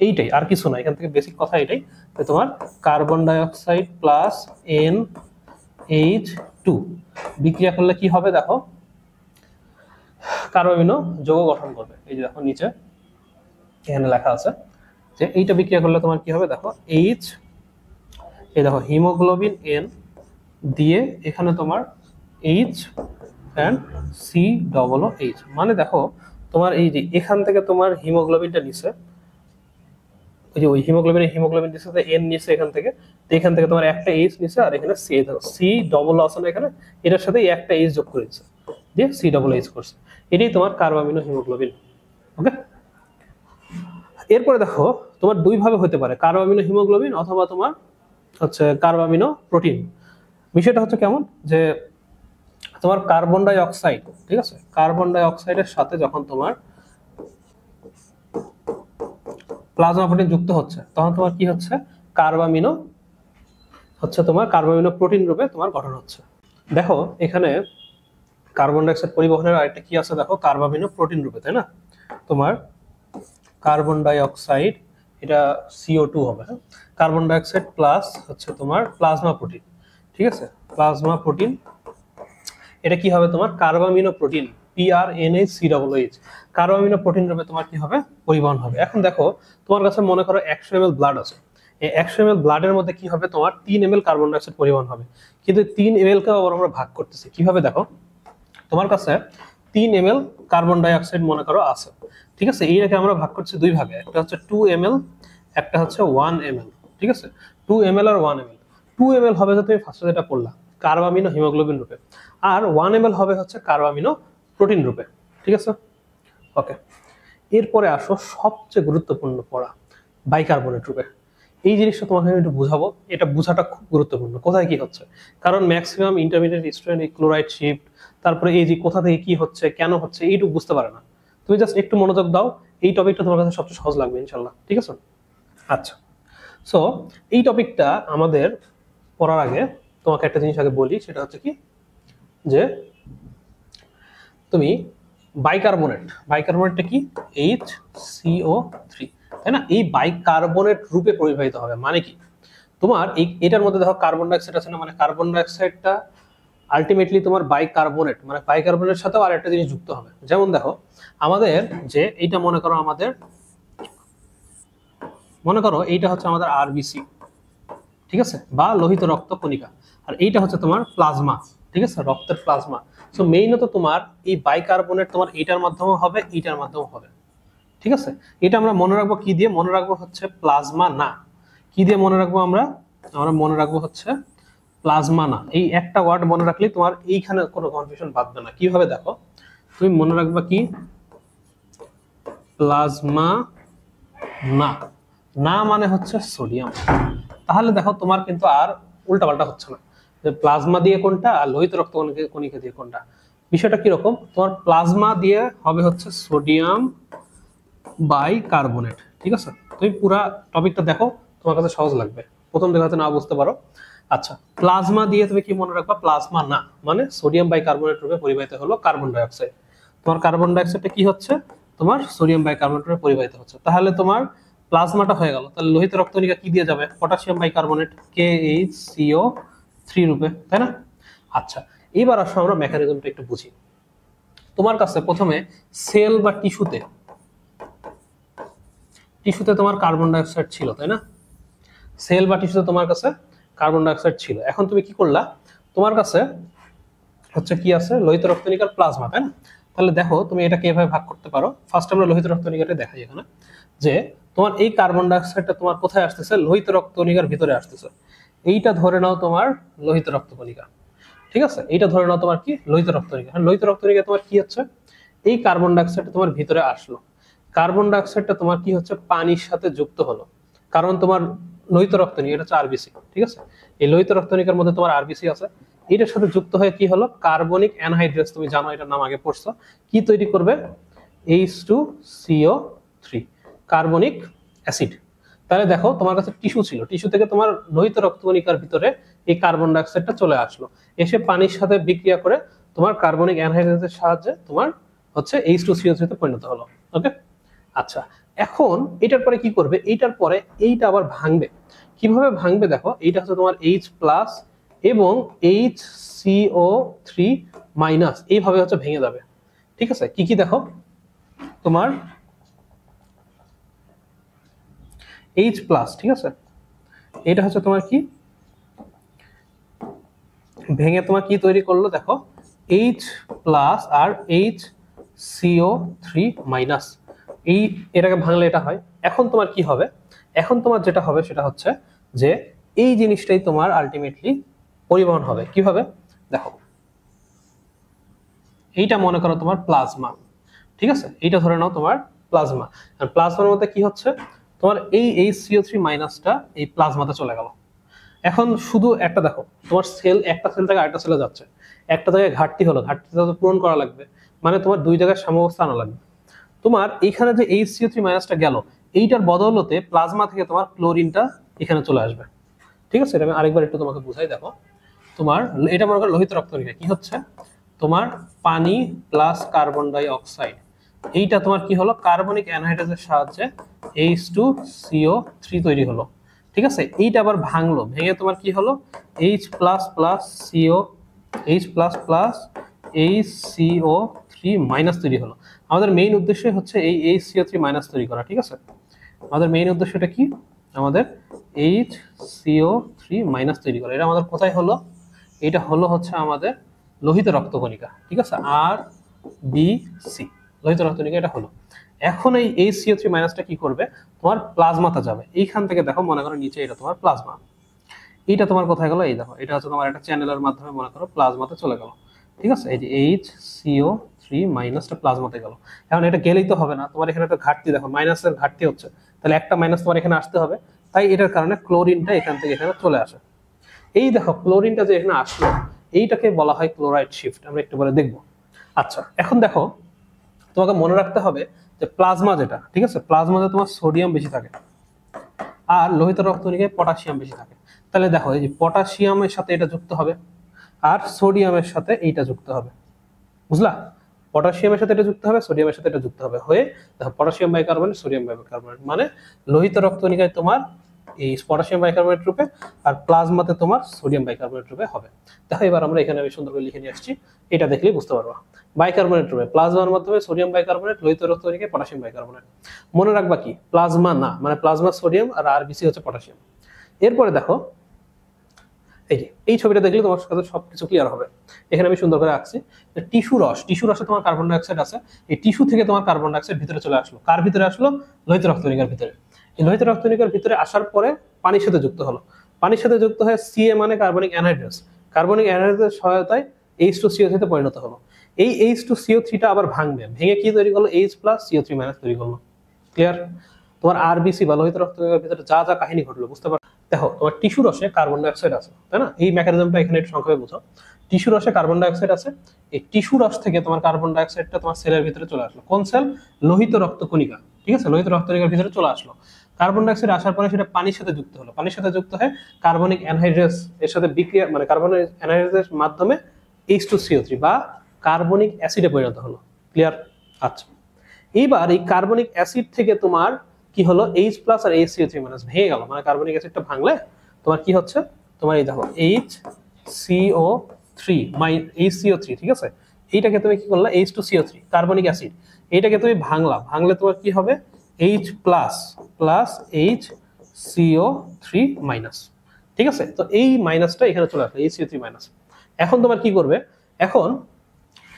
এইটাই, আর কিছু না, এখান থেকে বেসিক কথা এটাই। তোমার carbon die oxide plus NH2 বিক্রিয়া করলে কি হবে, দেখো কার্বামিনো যৌগ গঠন করবে। এই যে দেখো নিচে এখানে লেখা আছে যে এইটা বিক্রিয়া করলে তোমার কি হবে, দেখো H, এই দেখো হিমোগ্লোবিন N দিয়ে এখানে তোমার H and COOH, মানে দেখো তোমার এই যে এখান থেকে তোমার হিমোগ্লোবিনটা নিচে, ওই যে ওই হিমোগ্লোবিন দিচ্ছে, N নিচে এখান থেকে, তো এখান থেকে তোমার একটা H নিচে, আর এখানে C, দেখো C আছে না এখানে, এটার সাথে একটা H যোগ করে দিচ্ছে, দিয়ে COOH করছে। এটাই তোমার কার্বামিনো হিমোগ্লোবিন। ওকে, এরপরে দেখো তোমার দুই ভাবে হতে পারে, কার্বামিনো হিমোগ্লোবিন অথবা তোমার হচ্ছে কার্বামিনো প্রোটিন। বিষয়টা হচ্ছে কেমন, যে তোমার কার্বন ডাই অক্সাইড, ঠিক আছে, কার্বন ডাই অক্সাইডের সাথে যখন তোমার প্লাজমা প্রোটিন যুক্ত হচ্ছে, তখন তোমার কি হচ্ছে, কার্বামিনো হচ্ছে তোমার কার্বামিনো প্রোটিন রূপে তোমার গঠন হচ্ছে। দেখো এখানে কার্বন ডাইঅক্সাইড পরিবহনের আরেকটা কি আছে দেখো, কার্বামিনো প্রোটিন রূপে, তাই না? তোমার কার্বন ডাই অক্সাইড, এটা CO2 হবে, হ্যাঁ, কার্বন ডাই অক্সাইড প্লাস হচ্ছে তোমার প্লাজমা প্রোটিন, ঠিক আছে, প্লাজমা প্রোটিন, এটা কি হবে তোমার carbamino protein, PRNH carbamino protein রূপে তোমার কি হবে পরিবহন হবে। এখন দেখো তোমার কাছে মনে করো 100 ml ব্লাড আছে, এই 100 ml ব্লাডের মধ্যে কি হবে তোমার 3 ml কার্বন ডাই অক্সাইড পরিবহন হবে, কিন্তু 3 ml কে আবার আমরা ভাগ করতেছি কিভাবে দেখো, তোমার কাছে 3 ml কার্বন ডাই অক্সাইড মনে করো আছে, ঠিক আছে, এইটাকে আমরা ভাগ করছি দুই ভাগে, একটা হচ্ছে 2 ml, একটা হচ্ছে 1 ml, ঠিক আছে, 2 ml আর 1 ml। 2 ml হবে যে তুমি ফার্স্টে যেটা পড়লা কার্বামিনো হিমোগ্লোবিন রূপে, আর 1 ml হবে হচ্ছে কার্বামিনো প্রোটিন রূপে, ঠিক আছে, ওকে। এরপরে আসো সবচেয়ে গুরুত্বপূর্ণ পড়া বাইকার্বনেট রূপে। এই জিনিসটা তোমাকে আমি একটু বুঝাবো, এটা বোঝাটা খুব গুরুত্বপূর্ণ কোথায় কি হচ্ছে, কারণ ম্যাক্সিমাম ইন্টারমিডিয়েট স্টুডেন্ট এই ক্লোরাইড শিফট, তারপরে এই যে কোথা থেকে কি হচ্ছে কেন হচ্ছে এইটুকু বুঝতে পারে না। তুমি জাস্ট একটু মনোযোগ দাও, এই টপিকটা তোমার কাছে সবচেয়ে সহজ লাগবে ইনশাল্লাহ, ঠিক আছে। আচ্ছা, সো এই টপিকটা আমাদের পড়ার আগে তোমাকে একটা জিনিস আগে বলি, সেটা হচ্ছে কি যে তুমি বাইকার্বনেটটা কি HCO3, তাই না, এই বাইকার্বনেট রূপে পরিবাহিত হবে, মানে কি তোমার এই এটার মধ্যে দেখো কার্বন ডাইঅক্সাইড আছে না, মানে কার্বন ডাইঅক্সাইডটা আলটিমেটলি তোমার বাইকার্বনেট, মানে বাইকার্বনেটের সাথেও আরেকটা জিনিস যুক্ত হবে। যেমন দেখো আমাদের যে এইটা মনে করো এইটা হচ্ছে আমাদের RBC, ঠিক আছে, বা লোহিত রক্ত কণিকা, আর এইটা হচ্ছে তোমার প্লাজমা, ঠিক আছে, রক্তের প্লাজমা। সো মেইনত তোমার এই বাইকার্বনেট তোমার এইটার মাধ্যমে হবে, এইটার মাধ্যমে হবে, ঠিক আছে। এটা আমরা মনে রাখবো কি দিয়ে, মনে রাখবো হচ্ছে প্লাজমা না, কি দিয়ে মনে রাখবো আমরা মনে রাখবো হচ্ছে প্লাজমা না। এই একটা ওয়ার্ড মনে রাখলে তোমার এইখানে কোনো কনফিউশন বাঁধবে না। কিভাবে দেখো, তুমি মনে রাখবা কি প্লাজমা না, না মানে হচ্ছে সোডিয়াম। তাহলে দেখো তোমার কিন্তু আর উল্টাপাল্টা হচ্ছে না যে প্লাজমা দিয়ে কোনটা আর লোহিত রক্ত কণিকা দিয়ে কোনটা। বিষয়টা কিরকম, তোমার প্লাজমা দিয়ে হবে হচ্ছে সোডিয়াম বাইকার্বনেট, ঠিক আছে। তুমি পুরা টপিকটা দেখো, তোমার কাছে সহজ লাগবে, প্রথম দেখাতে না বুঝতে পারো। আচ্ছা, প্লাজমা দিয়ে তুমি কি মনে রাখবা, প্লাজমা না মানে সোডিয়াম বাইকার্বনেট রূপে পরিবাহিত হলো কার্বন ডাই অক্সাইড। তোমার কার্বন ডাই অক্সাইডটা কি হচ্ছে তোমার সোডিয়াম বাইকার্বনেট রূপে পরিবাহিত হচ্ছে, তাহলে তোমার প্লাজমাটা হয়ে গেল। তাহলে লোহিত রক্তকণিকা কি দিয়ে যাবে, পটাশিয়াম বাইকার্বনেট KHCO3 রূপে, তাই না। আচ্ছা, এবার আসো আমরা মেকানিজমটা একটু বুঝি। তোমার কাছে প্রথমে সেল বা টিস্যুতে তোমার কার্বন ডাই অক্সাইড ছিল, তাই না, সেল বা টিস্যুতে তোমার কাছে কার্বন ডাই অক্সাইড ছিল। এখন তুমি কি করলা, তোমার কাছে হচ্ছে কি আছে লোহিত রক্তকণিকার প্লাজমা, তাই না। তাহলে দেখো তুমি এটাকে এভাবে ভাগ করতে পারো। ফার্স্ট আমরা লোহিত রক্তকণিকাটা দেখাই এখানে, যে তোমার এই কার্বন ডাই অক্সাইডটা তোমার কোথায় আসতেছে, লোহিত রক্তকণিকার ভিতরে আসতেছে। এইটা ধরে নাও তোমার লোহিত রক্তকণিকা, ঠিক আছে, এইটা ধরে নাও তোমার কি লোহিত রক্তকণিকা। লোহিত রক্তকণিকা তোমার কি হচ্ছে, এই কার্বন ডাই অক্সাইডটা তোমার ভিতরে আসলো, কার্বন ডাই অক্সাইডটা তোমার কি হচ্ছে পানির সাথে যুক্ত হলো, কারণ তোমার লোহিত রক্তকণিকা এটা হচ্ছে RBC, ঠিক আছে, এই লোহিত রক্তকণিকার মধ্যে তোমার RBC আছে, এটার সাথে যুক্ত হয়ে কি হলো কার্বনিক অ্যানহাইড্রেস, তুমি জানো এটার নাম আগে পড়ছো, কি তৈরি করবে H2CO3 কার্বনিক অ্যাসিড। তাহলে দেখো তোমার কাছে টিস্যু ছিল, টিস্যু থেকে তোমার লোহিত রক্তকণিকার ভিতরে এই কার্বন ডাই অক্সাইডটা চলে আসলো, এসে পানির সাথে বিক্রিয়া করে তোমার কার্বনিক অ্যানহাইড্রেসের সাহায্যে তোমার হচ্ছে H2CO3 তে পরিণত হলো, ওকে। আচ্ছা, এখন এটার পরে কি করবে, এইটার পরে এইটা আবার ভাঙবে। কিভাবে ভাঙবে দেখো, এইটা হচ্ছে তোমার H প্লাস এবং HCO3 মাইনাস, এইভাবে হচ্ছে ভেঙে যাবে, ঠিক আছে। কি কি দেখো, তোমার H প্লাস, ঠিক আছে, এটা হচ্ছে তোমার কি ভেঙে তোমার কি তৈরি করলো দেখো H প্লাস আর HCO3 মাইনাস, এটাকে ভাঙলে এটা হয়। এখন তোমার কি হবে, এখন তোমার যেটা হবে সেটা হচ্ছে যে এই জিনিসটাই তোমার আলটিমেটলি পরিবহন হবে। কিভাবে দেখো, এইটা মনে করো তোমার প্লাজমা, ঠিক আছে, এইটা ধরে নাও তোমার প্লাজমা, আর প্লাজমার মধ্যে কি হচ্ছে তোমার এই HCO3 মাইনাসটা এই প্লাজমাতে চলে গেল। এখন শুধু একটা দেখো, তোমার সেল একটা সেল থেকে আরেকটা সেলে যাচ্ছে, একটা জায়গায় ঘাটতি হলো, ঘাটতিটা পূরণ করা লাগবে, মানে তোমার দুই জায়গায় সাম্যাবস্থা আনা লাগবে। তোমার এইখানে যে HCO3 মাইনাসটা গেল, এইটার বদৌলতে প্লাজমা থেকে তোমার ক্লোরিনটা এখানে চলে আসবে, ঠিক আছে। এটা আমি আরেকবার একটু তোমাকে বুঝাই দেখো। তোমার এটা মনে করো লোহিত রক্তকণিকা কি হচ্ছে তোমার পানি প্লাস কার্বন ডাই অক্সাইড, এইটা তোমার কি হলো কার্বনিক অ্যানহাইড্রাইডের সাহায্যে H2CO3 তৈরি হলো। ঠিক আছে, এইটা আবার ভাঙলো, ভেঙে তোমার কি হলো H plus plus CO H plus plus HCO3 minus তৈরি হলো। আমাদের মেইন উদ্দেশ্য হচ্ছে এই HCO3 মাইনাস তৈরি করা। ঠিক আছে, আমাদের মেইন উদ্দেশ্যটা কি, আমাদের HCO3 মাইনাস তৈরি করা। এটা আমাদের কোথায় হলো, এটা হলো হচ্ছে আমাদের লোহিত রক্তকণিকা। ঠিক আছে, RBC লোহিত রক্তকণিকা এটা হলো। এখন এই HCO3 মাইনাসটা কি করবে, তোমার প্লাজমাতে যাবে। এইখান থেকে দেখো মনে করো নিচে এটা তোমার প্লাজমা, এইটা তোমার কোথায় গেল, এই দেখো এটা হচ্ছে তোমার একটা চ্যানেলের মাধ্যমে মনে করো প্লাজমাতে চলে গেল। ঠিক আছে, এই যে HCO3 মাইনাসটা প্লাজমাতে গেল। এখন এটা গেলেই তো হবে না, তোমার এখানে একটা ঘাটতি দেখো, মাইনাসের ঘাটতি হচ্ছে, তাহলে একটা মাইনাস তোমার এখানে আসতে হবে। তাই এটার কারণে ক্লোরিনটা এখান থেকে এখানে চলে আসে। এই দেখো ক্লোরিনটা যে এখানে আসলো, এইটাকে বলা হয় ক্লোরাইড শিফট, আমরা একটু পরে দেখবো। আচ্ছা, এখন দেখো তোমাকে মনে রাখতে হবে যে প্লাজমা যেটা, ঠিক আছে, প্লাজমাতে তোমার সোডিয়াম বেশি থাকে আর লোহিত রক্তকণিকায় পটাশিয়াম বেশি থাকে। তাহলে দেখো এই যে পটাশিয়ামের সাথে এটা যুক্ত হবে আর সোডিয়ামের সাথে এইটা যুক্ত হবে, বুঝলা? পটাশিয়ামের সাথে এটা যুক্ত হবে, সোডিয়ামের সাথে এটা যুক্ত হবে, হয়ে দেখো পটাশিয়াম বাইকার্বনেট সোডিয়াম বাইকার্বনেট, মানে লোহিত রক্তকণিকায় তোমার এই পটাশিয়াম বাইকার্বনেট রূপে আর প্লাজমাতে তোমার সোডিয়াম বাইকার্বনেট রূপে হবে। দেখো এবার আমরা এখানে আমি সুন্দর করে লিখে নিয়ে আসছি, এটা দেখলেই বুঝতে পারবা। বাইকার্বনেট রূপে প্লাজমার মাধ্যমে সোডিয়াম বাইকার্বনেট, লোহিত রক্তকণিকায় পটাশিয়াম বাইকার্বনেট। মনে রাখবা কি প্লাজমা না, মানে প্লাজমা সোডিয়াম আর আরবিসি হচ্ছে পটাশিয়াম। এরপরে দেখো এই যে এই ছবিটা দেখলে তোমার কাছে সবকিছু ক্লিয়ার হবে। এখানে আমি সুন্দর করে আঁকছি টিস্যু রস, টিস্যু রসে তোমার কার্বন ডাইঅক্সাইড আছে, এই টিস্যু থেকে তোমার কার্বন ডাইঅক্সাইড ভিতরে চলে আসলো, কার ভিতরে আসলো, লোহিত রক্তকণিকার ভিতরে। এই লোহিত রক্তকণিকার ভিতরে আসার পরে পানির সাথে যুক্ত হলো, পানির সাথে যুক্ত হয়ে Ca মানে কার্বনিক অ্যানহাইড্রাস, কার্বনিক অ্যানহাইড্রাসের সহায়তায় H2CO3 তে পরিণত হলো। এই H2CO3 টা আবার ভাঙবে, ভেঙে কি তৈরি করলো, H প্লাস CO3 মাইনাস তৈরি করলো। ক্লিয়ার? তোমার আরবিসি বা লোহিত রক্তকণিকার ভিতরে যা যা কাহিনী ঘটলো বুঝতে পারছো? দেখো তোমার টিস্যু রসে কার্বন ডাইঅক্সাইড আছে, তাই না? এই মেকানিজমটা এখানে একটু সংক্ষেপে বুঝো। টিস্যু রসে কার্বন ডাইঅক্সাইড আছে, এই টিস্যু রস থেকে তোমার কার্বন ডাইঅক্সাইডটা তোমার সেলের ভিতরে চলে আসলো। কোন সেল? লোহিত রক্তকণিকা। ঠিক আছে, লোহিত রক্তকণিকার ভিতরে চলে আসলো। কার্বন ডাইঅক্সাইড আসার পরে সেটা পানির সাথে যুক্ত হলো, পানির সাথে যুক্ত হয়ে কার্বনিক অ্যানহাইড্রাস এর সাথে বিক্রিয়া, মানে কার্বনিক অ্যানহাইড্রাসের মাধ্যমে H2CO3 বা কার্বনিক অ্যাসিডে পরিণত হলো। ক্লিয়ার? আচ্ছা, এইবার এই কার্বনিক অ্যাসিড থেকে তোমার কি হলো, H প্লাস আর HCO3 মাইনাস ভেঙে গেল, মানে কার্বনিক অ্যাসিডটা ভাঙলে তোমার কি হচ্ছে, তোমার এই দেখো HCO3 HCO3, ঠিক আছে, এইটাকে তুমি কি করলা, H2CO3 কার্বনিক অ্যাসিড, এইটাকে তুমি ভাঙলা, ভাঙলে তোমার কি হবে, H plus plus HCO3 minus. ঠিক আছে, তো এই মাইনাসটা এখানে চলে আসলো, HCO3 মাইনাস। এখন তোমার কি করবে, এখন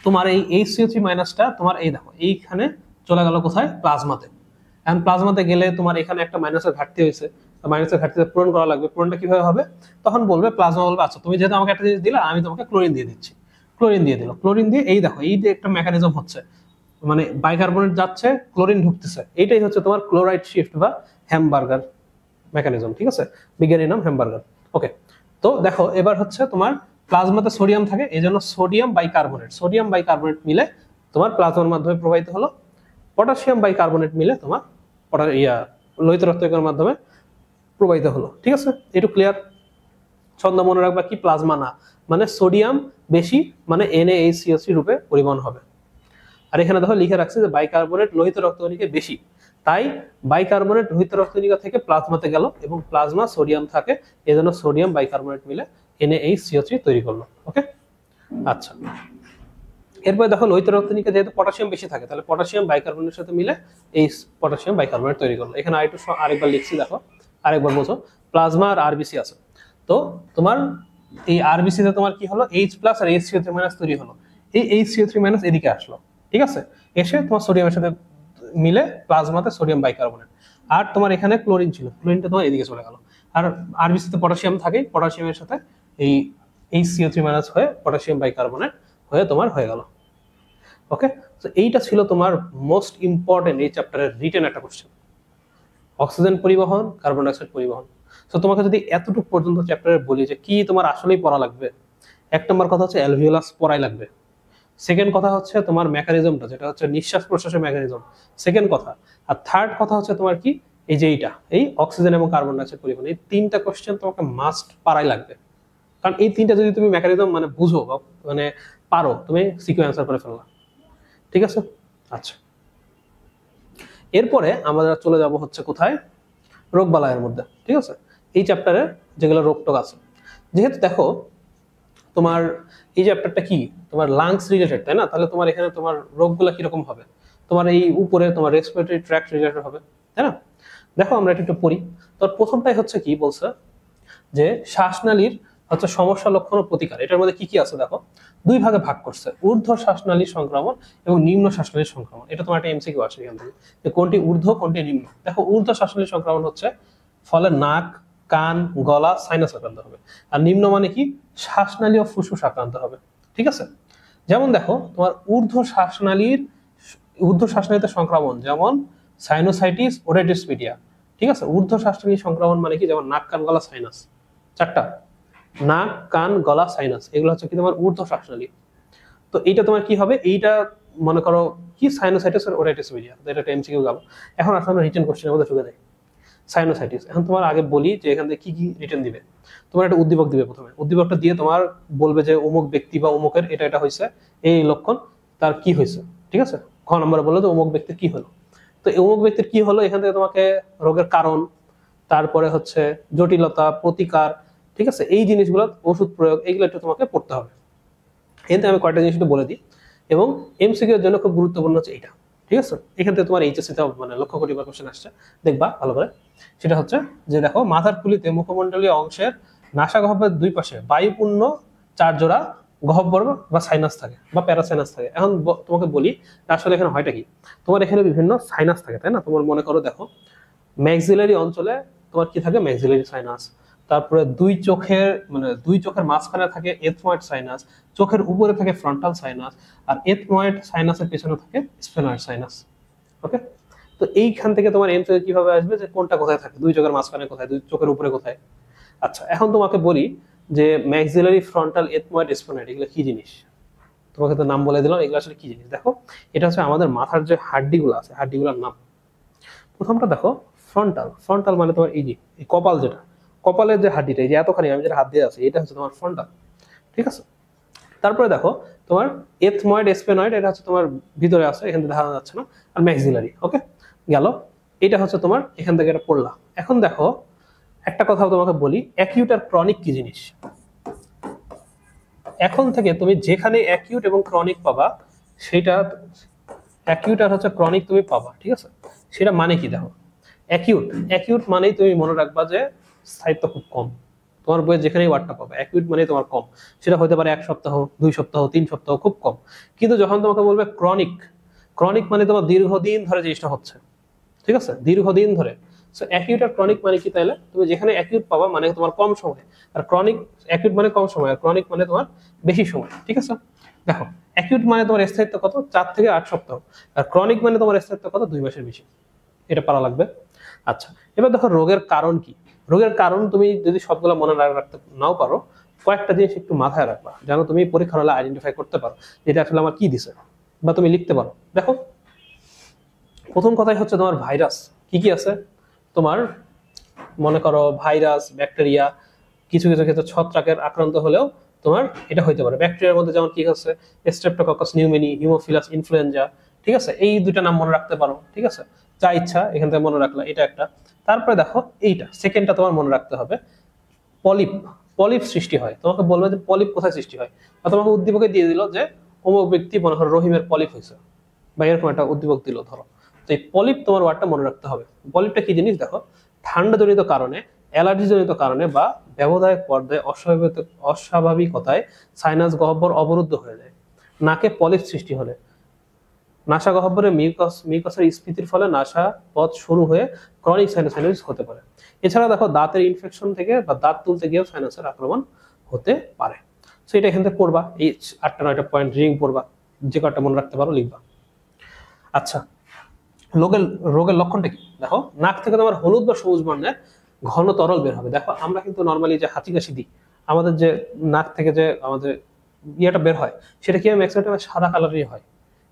তোমার এই HCO3 মাইনাসটা তোমার এই দেখো এইখানে চলে গেল কোথায়, প্লাজমাতে। এখন প্লাজমাতে গেলে তোমার এখানে একটা মাইনাসের ঘাটতি হয়েছে, মাইনাসের ঘাটতিটা পূরণ করা লাগবে। পূরণটা কিভাবে হবে, তখন বলবে প্লাজমা বলবে আচ্ছা তুমি যেহেতু আমাকে একটা জিনিস দিলা, আমি তোমাকে ক্লোরিন দিয়ে দিচ্ছি। ক্লোরিন দিয়ে দিল, ক্লোরিন দিয়ে এই দেখো এই যে একটা মেকানিজম হচ্ছে, মানে বাইকার্বনেট যাচ্ছে, ক্লোরিন ঢুকতেছে, এইটাই হচ্ছে তোমার ক্লোরাইড শিফট বা হ্যামবার্গার মেকানিজম। ঠিক আছে, বিজ্ঞানীর নাম হ্যামবার্গার। ওকে, তো দেখো এবার হচ্ছে তোমার প্লাজমাতে সোডিয়াম থাকে, এই জন্য সোডিয়াম বাইকার্বনেট, সোডিয়াম বাইকার্বনেট মিলে তোমার প্লাজমার মাধ্যমে প্রবাহিত হলো। পটাশিয়াম বাইকার্বনেট মিলে তোমার লোহিত রক্তকণিকার মাধ্যমে প্রবাহিত হলো। ঠিক আছে, একটু ক্লিয়ার? ছন্দ মনে রাখবা কি, প্লাজমা না মানে সোডিয়াম বেশি, মানে NaHCO3 রূপে পরিবহন হবে। আর এখানে দেখো লিখে রাখছে যে বাইকার্বনেট লোহিত রক্তকণিকায় বেশি, তাই বাইকার্বনেট লোহিত রক্তকণিকা থেকে প্লাজমাতে গেল এবং প্লাজমা সোডিয়াম থাকে, এজন্য সোডিয়াম বাইকার্বনেট মিলে NaHCO3 তৈরি করলো। ওকে, আচ্ছা, এরপরে দেখো লোহিত রক্তকণিকা যেহেতু পটাশিয়াম বেশি থাকে, তাহলে পটাশিয়াম বাইকার্বনেটের সাথে মিলে এই পটাশিয়াম বাইকার্বনেট তৈরি করলো। এখানে আরেকবার লিখছি, দেখো আরেকবার বোঝো। প্লাজমা আর আরবিসি আছে, তো তোমার এই আরবিসি তে তোমার কি হলো, H প্লাস আর HCO3 মাইনাস তৈরি হলো। এই HCO3 মাইনাস এদিকে আসলো, ঠিক আছে, এসে তোমার সোডিয়ামের সাথে মিলে প্লাজমাতে সোডিয়াম বাইকার্বনেট। আর তোমার এখানে ক্লোরিন ছিল, ক্লোরিনটা তোমার এদিকে চলে গেল। আর আরবিসি তে পটাশিয়াম থাকে, পটাশিয়ামের সাথে এই HCO3 মাইনাস হয়ে পটাশিয়াম বাইকার্বনেট হয়ে তোমার হয়ে গেল। ওকে, তো এইটা ছিল তোমার মোস্ট ইম্পর্টেন্ট এই চ্যাপ্টারের রিটেন একটা কোশ্চেন, অক্সিজেন পরিবহন, কার্বন ডাইঅক্সাইড পরিবহন। তো তোমাকে যদি এতটুকু পর্যন্ত চ্যাপ্টারে বলি যে কি তোমার আসলেই পড়া লাগবে, এক নম্বর কথা হচ্ছে অ্যালভিওলাস পড়াই লাগবে। সেকেন্ড কথা হচ্ছে তোমার মেকানিজমটা, যেটা হচ্ছে নিঃশ্বাস প্রশ্বাসের মেকানিজম, সেকেন্ড কথা। আর থার্ড কথা হচ্ছে তোমার কি, এই যে এইটা এই অক্সিজেন এবং কার্বন ডাইঅক্সাইড পরিবহন, এই তিনটা কোশ্চেন তোমাকে মাস্ট পারাই লাগবে। কারণ এই তিনটা যদি তুমি মেকানিজম মানে বুঝো বা মানে পারো, তুমি সিকিউ অ্যান্সার করে ফেললা। ঠিক আছে? আচ্ছা, এরপরে আমরা চলে যাব হচ্ছে কোথায়, রোগবালাইয়ের মধ্যে। ঠিক আছে, এই চ্যাপ্টারে যেগুলো রোগটোগ আছে, যেহেতু দেখো তোমার এই চ্যাপ্টারটা কি তোমার লাংস রিলেটেড, তাই না? তাহলে তোমার এখানে তোমার রোগগুলো কিরকম হবে, তোমার এই উপরে তোমার রেসপিরেটরি ট্র্যাক্ট রিলেটেড হবে, তাই না? দেখো আমরা একটু পড়ি। তো প্রথমটাই হচ্ছে কি বলছে যে শ্বাসনালীর হচ্ছে সমস্যা, লক্ষণ ও প্রতিকার। এটার মধ্যে কি কি আছে দেখো, দুই ভাগে ভাগ করছে, ঊর্ধ্ব শ্বাসনালী সংক্রমণ এবং নিম্ন শ্বাসনালী সংক্রমণ। এটা তোমার একটা এমসিকিউ আসে এখান থেকে, যে কোনটি ঊর্ধ্ব কোনটি নিম্ন। দেখো ঊর্ধ্ব শ্বাসনালী সংক্রমণ হচ্ছে ফলে নাক, কান, গলা, সাইনাস আক্রান্ত হবে। আর নিম্ন মানে কি, শ্বাসনালী ও ফুসফুস আক্রান্ত হবে। ঠিক আছে, যেমন দেখো তোমার ঊর্ধ্ব শ্বাসনালীতে সংক্রমণ, যেমন সাইনোসাইটিস, ওটাইটিস মিডিয়া। ঠিক আছে, ঊর্ধ্ব শ্বাসনালী সংক্রমণ মানে কি, যেমন নাক, কান, গলা, সাইনাস। চারটা, নাক, কান, গলা, সাইনাস, এগুলো হচ্ছে কি তোমার ঊর্ধ্ব শ্বাসনালী। তো এইটা তোমার কি হবে, এইটা মনে করো কি সাইনোসাইটিস আর ওটাইটিস মিডিয়া, এটা একটা এমসিকিউ গেল। এখন আসলে আমরা রিটেন কোশ্চেনের মধ্যে ঢুকে যাই। সাইনোসাইটিস, এখন তোমার আগে বলি যে এখান থেকে কি কি রিটেন দিবে। তোমার একটা উদ্দীপক দিবে, প্রথমে উদ্দীপকটা দিয়ে তোমার বলবে যে অমুক ব্যক্তি বা অমুকের এটা এটা হয়েছে, এই লক্ষণ, তার কি হয়েছে। ঠিক আছে, খ নম্বরে বললো যে অমুক ব্যক্তির কি হলো। তো অমুক ব্যক্তির কি হলো, এখান থেকে তোমাকে রোগের কারণ, তারপরে হচ্ছে জটিলতা, প্রতিকার, ঠিক আছে, এই জিনিসগুলো, ওষুধ প্রয়োগ, এইগুলো একটু তোমাকে পড়তে হবে। এখানে আমি কয়েকটা জিনিস একটু বলে দিই। এবং এমসিকিউ এর জন্য খুব গুরুত্বপূর্ণ হচ্ছে এটা। ঠিক আছে, এখান থেকে তোমার এইচএসসি তে মানে লক্ষ কোটি বার কোশ্চেন আসছে, দেখবা ভালো করে। সেটা হচ্ছে যে দেখো মাথার খুলিতে মুখমণ্ডলীয় অংশের নাসাগহ্বরের দুই পাশে বায়ুপূর্ণ 4 জোড়া গহ্বর বা সাইনাস থাকে বা প্যারাসাইনাস থাকে। এখন তোমাকে বলি আসলে এখানে হয়টা কি, তোমার এখানে বিভিন্ন সাইনাস থাকে, তাই না? তোমার মনে করো দেখো ম্যাক্সিলারি অঞ্চলে তোমার কি থাকে, ম্যাক্সিলারি সাইনাস। তারপরে দুই চোখের মাঝখানে থাকে এথময়েড সাইনাস, চোখের উপরে থাকে ফ্রন্টাল সাইনাস, আর এথময়েড সাইনাসের পেছনে থাকে স্ফেনয়েড সাইনাস। ওকে, তো এইখান থেকে তোমার এমসিকিউ কিভাবে আসবে, যে কোনটা কোথায় থাকে, দুই চোখের মাঝখানে কোথায়, দুই চোখের উপরে কোথায়। আচ্ছা, এখন তোমাকে বলি যে ম্যাক্সিলারি, ফ্রন্টাল, এথময়েড, স্ফেনয়েড এগুলো কি জিনিস। তোমাকে তো নাম বলে দিলাম, এগুলো আসলে কি জিনিস। দেখো এটা হচ্ছে আমাদের মাথার যে হাড্ডিগুলো আছে, হাড্ডিগুলোর নাম। প্রথমটা দেখো ফ্রন্টাল। ফ্রন্টাল মানে তোমার এই যে এই কপাল, যেটা কপালের যে হাড্ডিটা, এই যে এতখানি আমি যেটা হাত দিয়ে আছে, এটা হচ্ছে তোমার ফ্রন্টাল। ঠিক আছে, তারপরে দেখো তোমার এথময়েড, স্পেনয়েড, এটা হচ্ছে তোমার ভিতরে আছে, এখান থেকে দেখা যাচ্ছে না। আর ম্যাক্সিলারি, ওকে গেল। এটা হচ্ছে তোমার এখান থেকে এটা পড়লা। এখন দেখো একটা কথা তোমাকে বলি, অ্যাকিউট আর ক্রনিক কি জিনিস। এখন থেকে তুমি যেখানে অ্যাকিউট এবং ক্রনিক পাবা, সেটা অ্যাকিউট আর হচ্ছে ক্রনিক তুমি পাবা। ঠিক আছে, সেটা মানে কি দেখো, অ্যাকিউট মানেই তুমি মনে রাখবা যে স্থায়িত্ব খুব কম। তোমার বইয়ে যেখানেই ওয়ার্ডটা পাবে অ্যাকিউট মানে তোমার কম, সেটা হতে পারে 1 সপ্তাহ, 2 সপ্তাহ, 3 সপ্তাহ, খুব কম। কিন্তু যখন তোমাকে বলবে ক্রনিক, ক্রনিক মানে তোমার দীর্ঘদিন ধরে জিনিসটা হচ্ছে। ঠিক আছে, দীর্ঘদিন ধরে। সো অ্যাকিউট আর ক্রনিক মানে কি, তাইলে তুমি যেখানে অ্যাকিউট পাবা মানে তোমার কম সময়, আর ক্রনিক, অ্যাকিউট মানে কম সময় আর ক্রনিক মানে তোমার বেশি সময়। ঠিক আছে, দেখো অ্যাকিউট মানে তোমার স্থায়িত্ব কত, 4 থেকে 8 সপ্তাহ, আর ক্রনিক মানে তোমার স্থায়িত্ব কত, 2 মাসের বেশি। এটা পারা লাগবে। আচ্ছা, এবার দেখো রোগের কারণ কি। রোগের কারণ তুমি যদি সবগুলো মনে রাখতে নাও পারো, কয়েকটা জিনিস একটু মাথায় রাখবা, যেন তুমি পরীক্ষার হলে আইডেন্টিফাই করতে পারো যেটা আসলে আমার কি দিছে, বা তুমি লিখতে পারো। দেখো প্রথম কথাই হচ্ছে তোমার ভাইরাস কি কি আছে। তোমার মনে করো ভাইরাস, ব্যাকটেরিয়া, কিছু কিছু ক্ষেত্রে ছত্রাকের আক্রান্ত হলেও তোমার এটা হইতে পারে। ব্যাকটেরিয়ার মধ্যে যেমন কি আছে, স্ট্রেপ্টোককাস নিউমোনি, হিমোফিলাস ইনফ্লুয়েঞ্জা। ঠিক আছে, এই দুইটা নাম মনে রাখতে পারো। ঠিক আছে, যা ইচ্ছা এখান থেকে মনে রাখলা, এটা একটা। তারপরে দেখো এইটা সেকেন্ডটা তোমার মনে রাখতে হবে, পলিপ। পলিপ সৃষ্টি হয়, তোমাকে বলবে যে পলিপ কোথায় সৃষ্টি হয়, বা তোমাকে উদ্দীপকে দিয়ে দিল যে অমুক ব্যক্তি মনে করো রহিমের পলিপ হয়েছে, বা এরকম একটা উদ্দীপক দিল ধরো। তো এই পলিপ তোমার ওয়ার্ডটা মনে রাখতে হবে। পলিপটা কি জিনিস দেখো, ঠান্ডাজনিত কারণে, অ্যালার্জিজনিত কারণে বা ব্যবধায়ক পর্যায়ে অস্বাভাবিকতায় সাইনাস গহ্বর অবরুদ্ধ হয়ে যায়। নাকে পলিপ সৃষ্টি হলে, নাসা গহ্বরে মিউকাসের স্ফীতির ফলে নাসা পথ শুরু হয়ে ক্রনিক সাইনাসাইটিস হতে পারে। এছাড়া দেখো দাঁতের ইনফেকশন থেকে বা দাঁত তুলতে গিয়েও সাইনাসের আক্রমণ হতে পারে। সো এটা এখান থেকে পড়বা, এই 8টা 9টা পয়েন্ট রিডিং পড়বা, যে কটা মনে রাখতে পারো লিখবা। আচ্ছা, রোগের লক্ষণটা কি দেখো, নাক থেকে তোমার হলুদ বা সবুজ বর্ণের ঘন তরল বের হবে। দেখো আমরা কিন্তু নর্মালি যে হাঁচি কাশি দিই, আমাদের যে নাক থেকে যে আমাদের ইয়েটা বের হয়, সেটা কি ম্যাক্সিমাম সাদা কালারেরই হয়।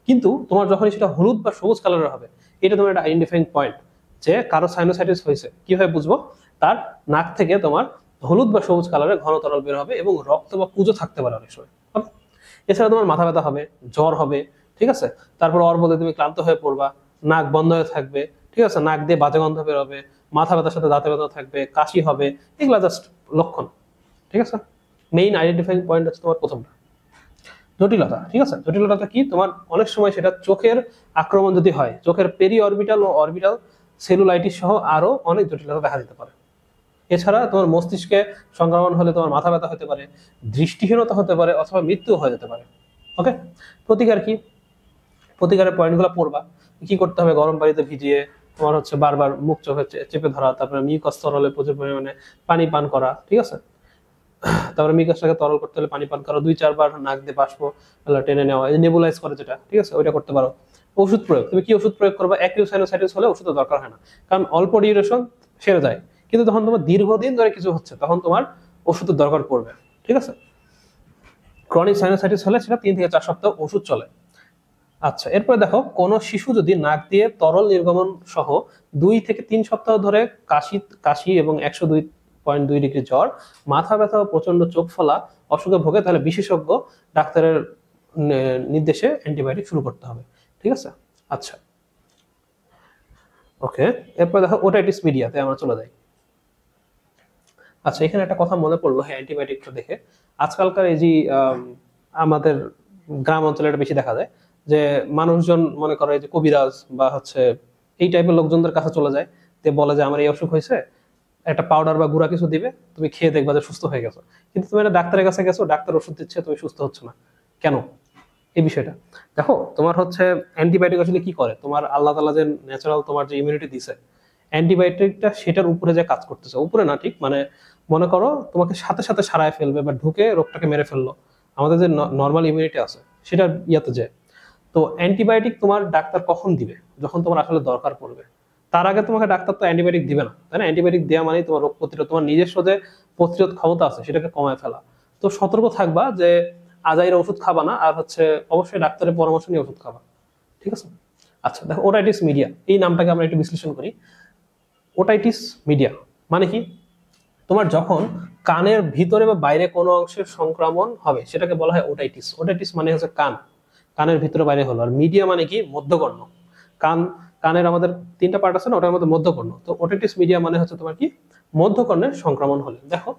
কিন্তু তোমার যখনই সেটা হলুদ বা সবুজ কালারের হবে, এটা তোমার একটা আইডেন্টিফাইং পয়েন্ট যে কারো সাইনোসাইটিস হয়েছে। কিভাবে বুঝবো, তার নাক থেকে তোমার হলুদ বা সবুজ কালারের ঘন তরল বের হবে এবং রক্ত বা পুজো থাকতে পারে অনেক সময়। Okay? এছাড়া তোমার মাথা ব্যথা হবে, জ্বর হবে, ঠিক আছে, তারপর ওর বলতে তুমি ক্লান্ত হয়ে পড়বা, নাক বন্ধ হয়ে থাকবে, ঠিক আছে, নাক দিয়ে বাজে গন্ধ বের হবে, মাথা ব্যথার সাথে দাঁতে ব্যথা থাকবে, কাশি হবে, এগুলা জাস্ট লক্ষণ, ঠিক আছে। মেইন আইডেন্টিফাইং পয়েন্ট হচ্ছে তোমার প্রথমটা জটিলতা, ঠিক আছে। জটিলতা কি, তোমার অনেক সময় সেটা চোখের আক্রমণ যদি হয়, চোখের পেরি অরবিটাল ও অরবিটাল সেলুলাইটিস সহ আরো অনেক জটিলতা দেখা দিতে পারে। এছাড়া তোমার মস্তিষ্কে সংক্রমণ হলে তোমার মাথা ব্যথা হতে পারে, দৃষ্টিহীনতা হতে পারে, অথবা মৃত্যু হয়ে যেতে পারে। ওকে, প্রতিকার কি, প্রতিকারের পয়েন্টগুলো পড়বা। কি করতে হবে, গরম পানিতে ভিজিয়ে তোমার হচ্ছে বারবার মুখ চোখে চেপে ধরা, তারপরে মিউকাস তরলে প্রচুর পরিমাণে পানি পান করা, ঠিক আছে। তারপরে মিউকাসটাকে তরল করতে হলে পানি পান করা, 2-4 বার নাক দিয়ে বাষ্প টেনে নেওয়া, নেবুলাইজ করে যেটা, ঠিক আছে, ওইটা করতে পারো। ওষুধ প্রয়োগ, তুমি কি ওষুধ প্রয়োগ করবা, অ্যাকিউট সাইনোসাইটিস হলে ওষুধের দরকার হয় না, কারণ অল্প ডিউরেশন সেরে যায়। কিন্তু তখন তোমার দীর্ঘদিন ধরে কিছু হচ্ছে, তখন তোমার ওষুধের দরকার পড়বে, ঠিক আছে। ক্রনিক সাইনোসাইটিস হলে সেটা 3 থেকে 4 সপ্তাহ ওষুধ চলে। আচ্ছা, এরপরে দেখো, কোন শিশু যদি নাক দিয়ে তরল নির্গমন সহ 2 থেকে 3 সপ্তাহ ধরে কাশি এবং 102.2 ডিগ্রি জ্বর, মাথা ব্যথা ও প্রচন্ড চোখ ফোলা অসুখে ভোগে, তাহলে বিশেষজ্ঞ ডাক্তারের নির্দেশে অ্যান্টিবায়োটিক শুরু করতে হবে, ঠিক আছে। আচ্ছা, ওকে, এরপর দেখো ওটাইটিস মিডিয়াতে আমরা চলে যাই। আচ্ছা, এখানে একটা কথা মনে পড়লো, হ্যাঁ, অ্যান্টিবায়োটিকটা দেখে, আজকালকার এই যে আমাদের গ্রাম অঞ্চলে এটা বেশি দেখা যায় যে মানুষজন মনে করে যে কবিরাজ বা হচ্ছে এই টাইপের লোকজনদের কাছে চলে যায়, তে বলে যে আমার এই অসুখ হয়েছে, একটা পাউডার বা গুঁড়া কিছু দিবে, তুমি খেয়ে দেখবা যে সুস্থ হয়ে গেছো। কিন্তু তুমি একটা ডাক্তারের কাছে গেছো, ডাক্তার ওষুধ দিচ্ছে, তুমি সুস্থ হচ্ছে না কেন, এই বিষয়টা দেখো। তোমার হচ্ছে অ্যান্টিবায়োটিক আসলে কি করে, তোমার আল্লাহ তাআলা যে ন্যাচারাল তোমার যে ইমিউনিটি দিছে, অ্যান্টিবায়োটিকটা সেটার উপরে যে কাজ করতেছে, উপরে না ঠিক, মানে মনে করো তোমাকে সাথে সাথে সারায় ফেলবে বা ঢুকে রোগটাকে মেরে ফেললো, আমাদের যে নর্মাল ইমিউনিটি আছে সেটা ইয়াতে যায়। তো অ্যান্টিবায়োটিক তোমার ডাক্তার কখন দিবে, যখন তোমার আসলে দরকার পড়বে। তার আগে তোমাকে ডাক্তার তো অ্যান্টিবায়োটিক দিবে না, তাই না। অ্যান্টিবায়োটিক দেওয়া মানে তোমার রোগ প্রতিরোধ, তোমার নিজস্ব যে প্রতিরোধ ক্ষমতা আছে সেটাকে কমায় ফেলা। তো সতর্ক থাকবা যে আজাইরা ওষুধ খাবা না, আর হচ্ছে অবশ্যই ডাক্তারের পরামর্শ নিয়ে ওষুধ খাবা, ঠিক আছে। আচ্ছা দেখো, ওটাইটিস মিডিয়া এই নামটাকে আমরা একটু বিশ্লেষণ করি। ওটাইটিস মিডিয়া মানে কি, তোমার যখন কানের ভিতরে বা বাইরে কোনো অংশের সংক্রমণ হবে সেটাকে বলা হয় ওটাইটিস। ওটাইটিস মানে হচ্ছে কানের ভিতরে বাইরে হলো। আর মিডিয়া মানে কি, মধ্যকর্ণ। কান, কানের আমাদের 3টা পার্ট আছে না, ওটার মধ্যে মধ্যকর্ণ। তো ওটাইটিস মিডিয়া মানে হচ্ছে তোমার কি, মধ্যকর্ণের সংক্রমণ হলে। দেখো,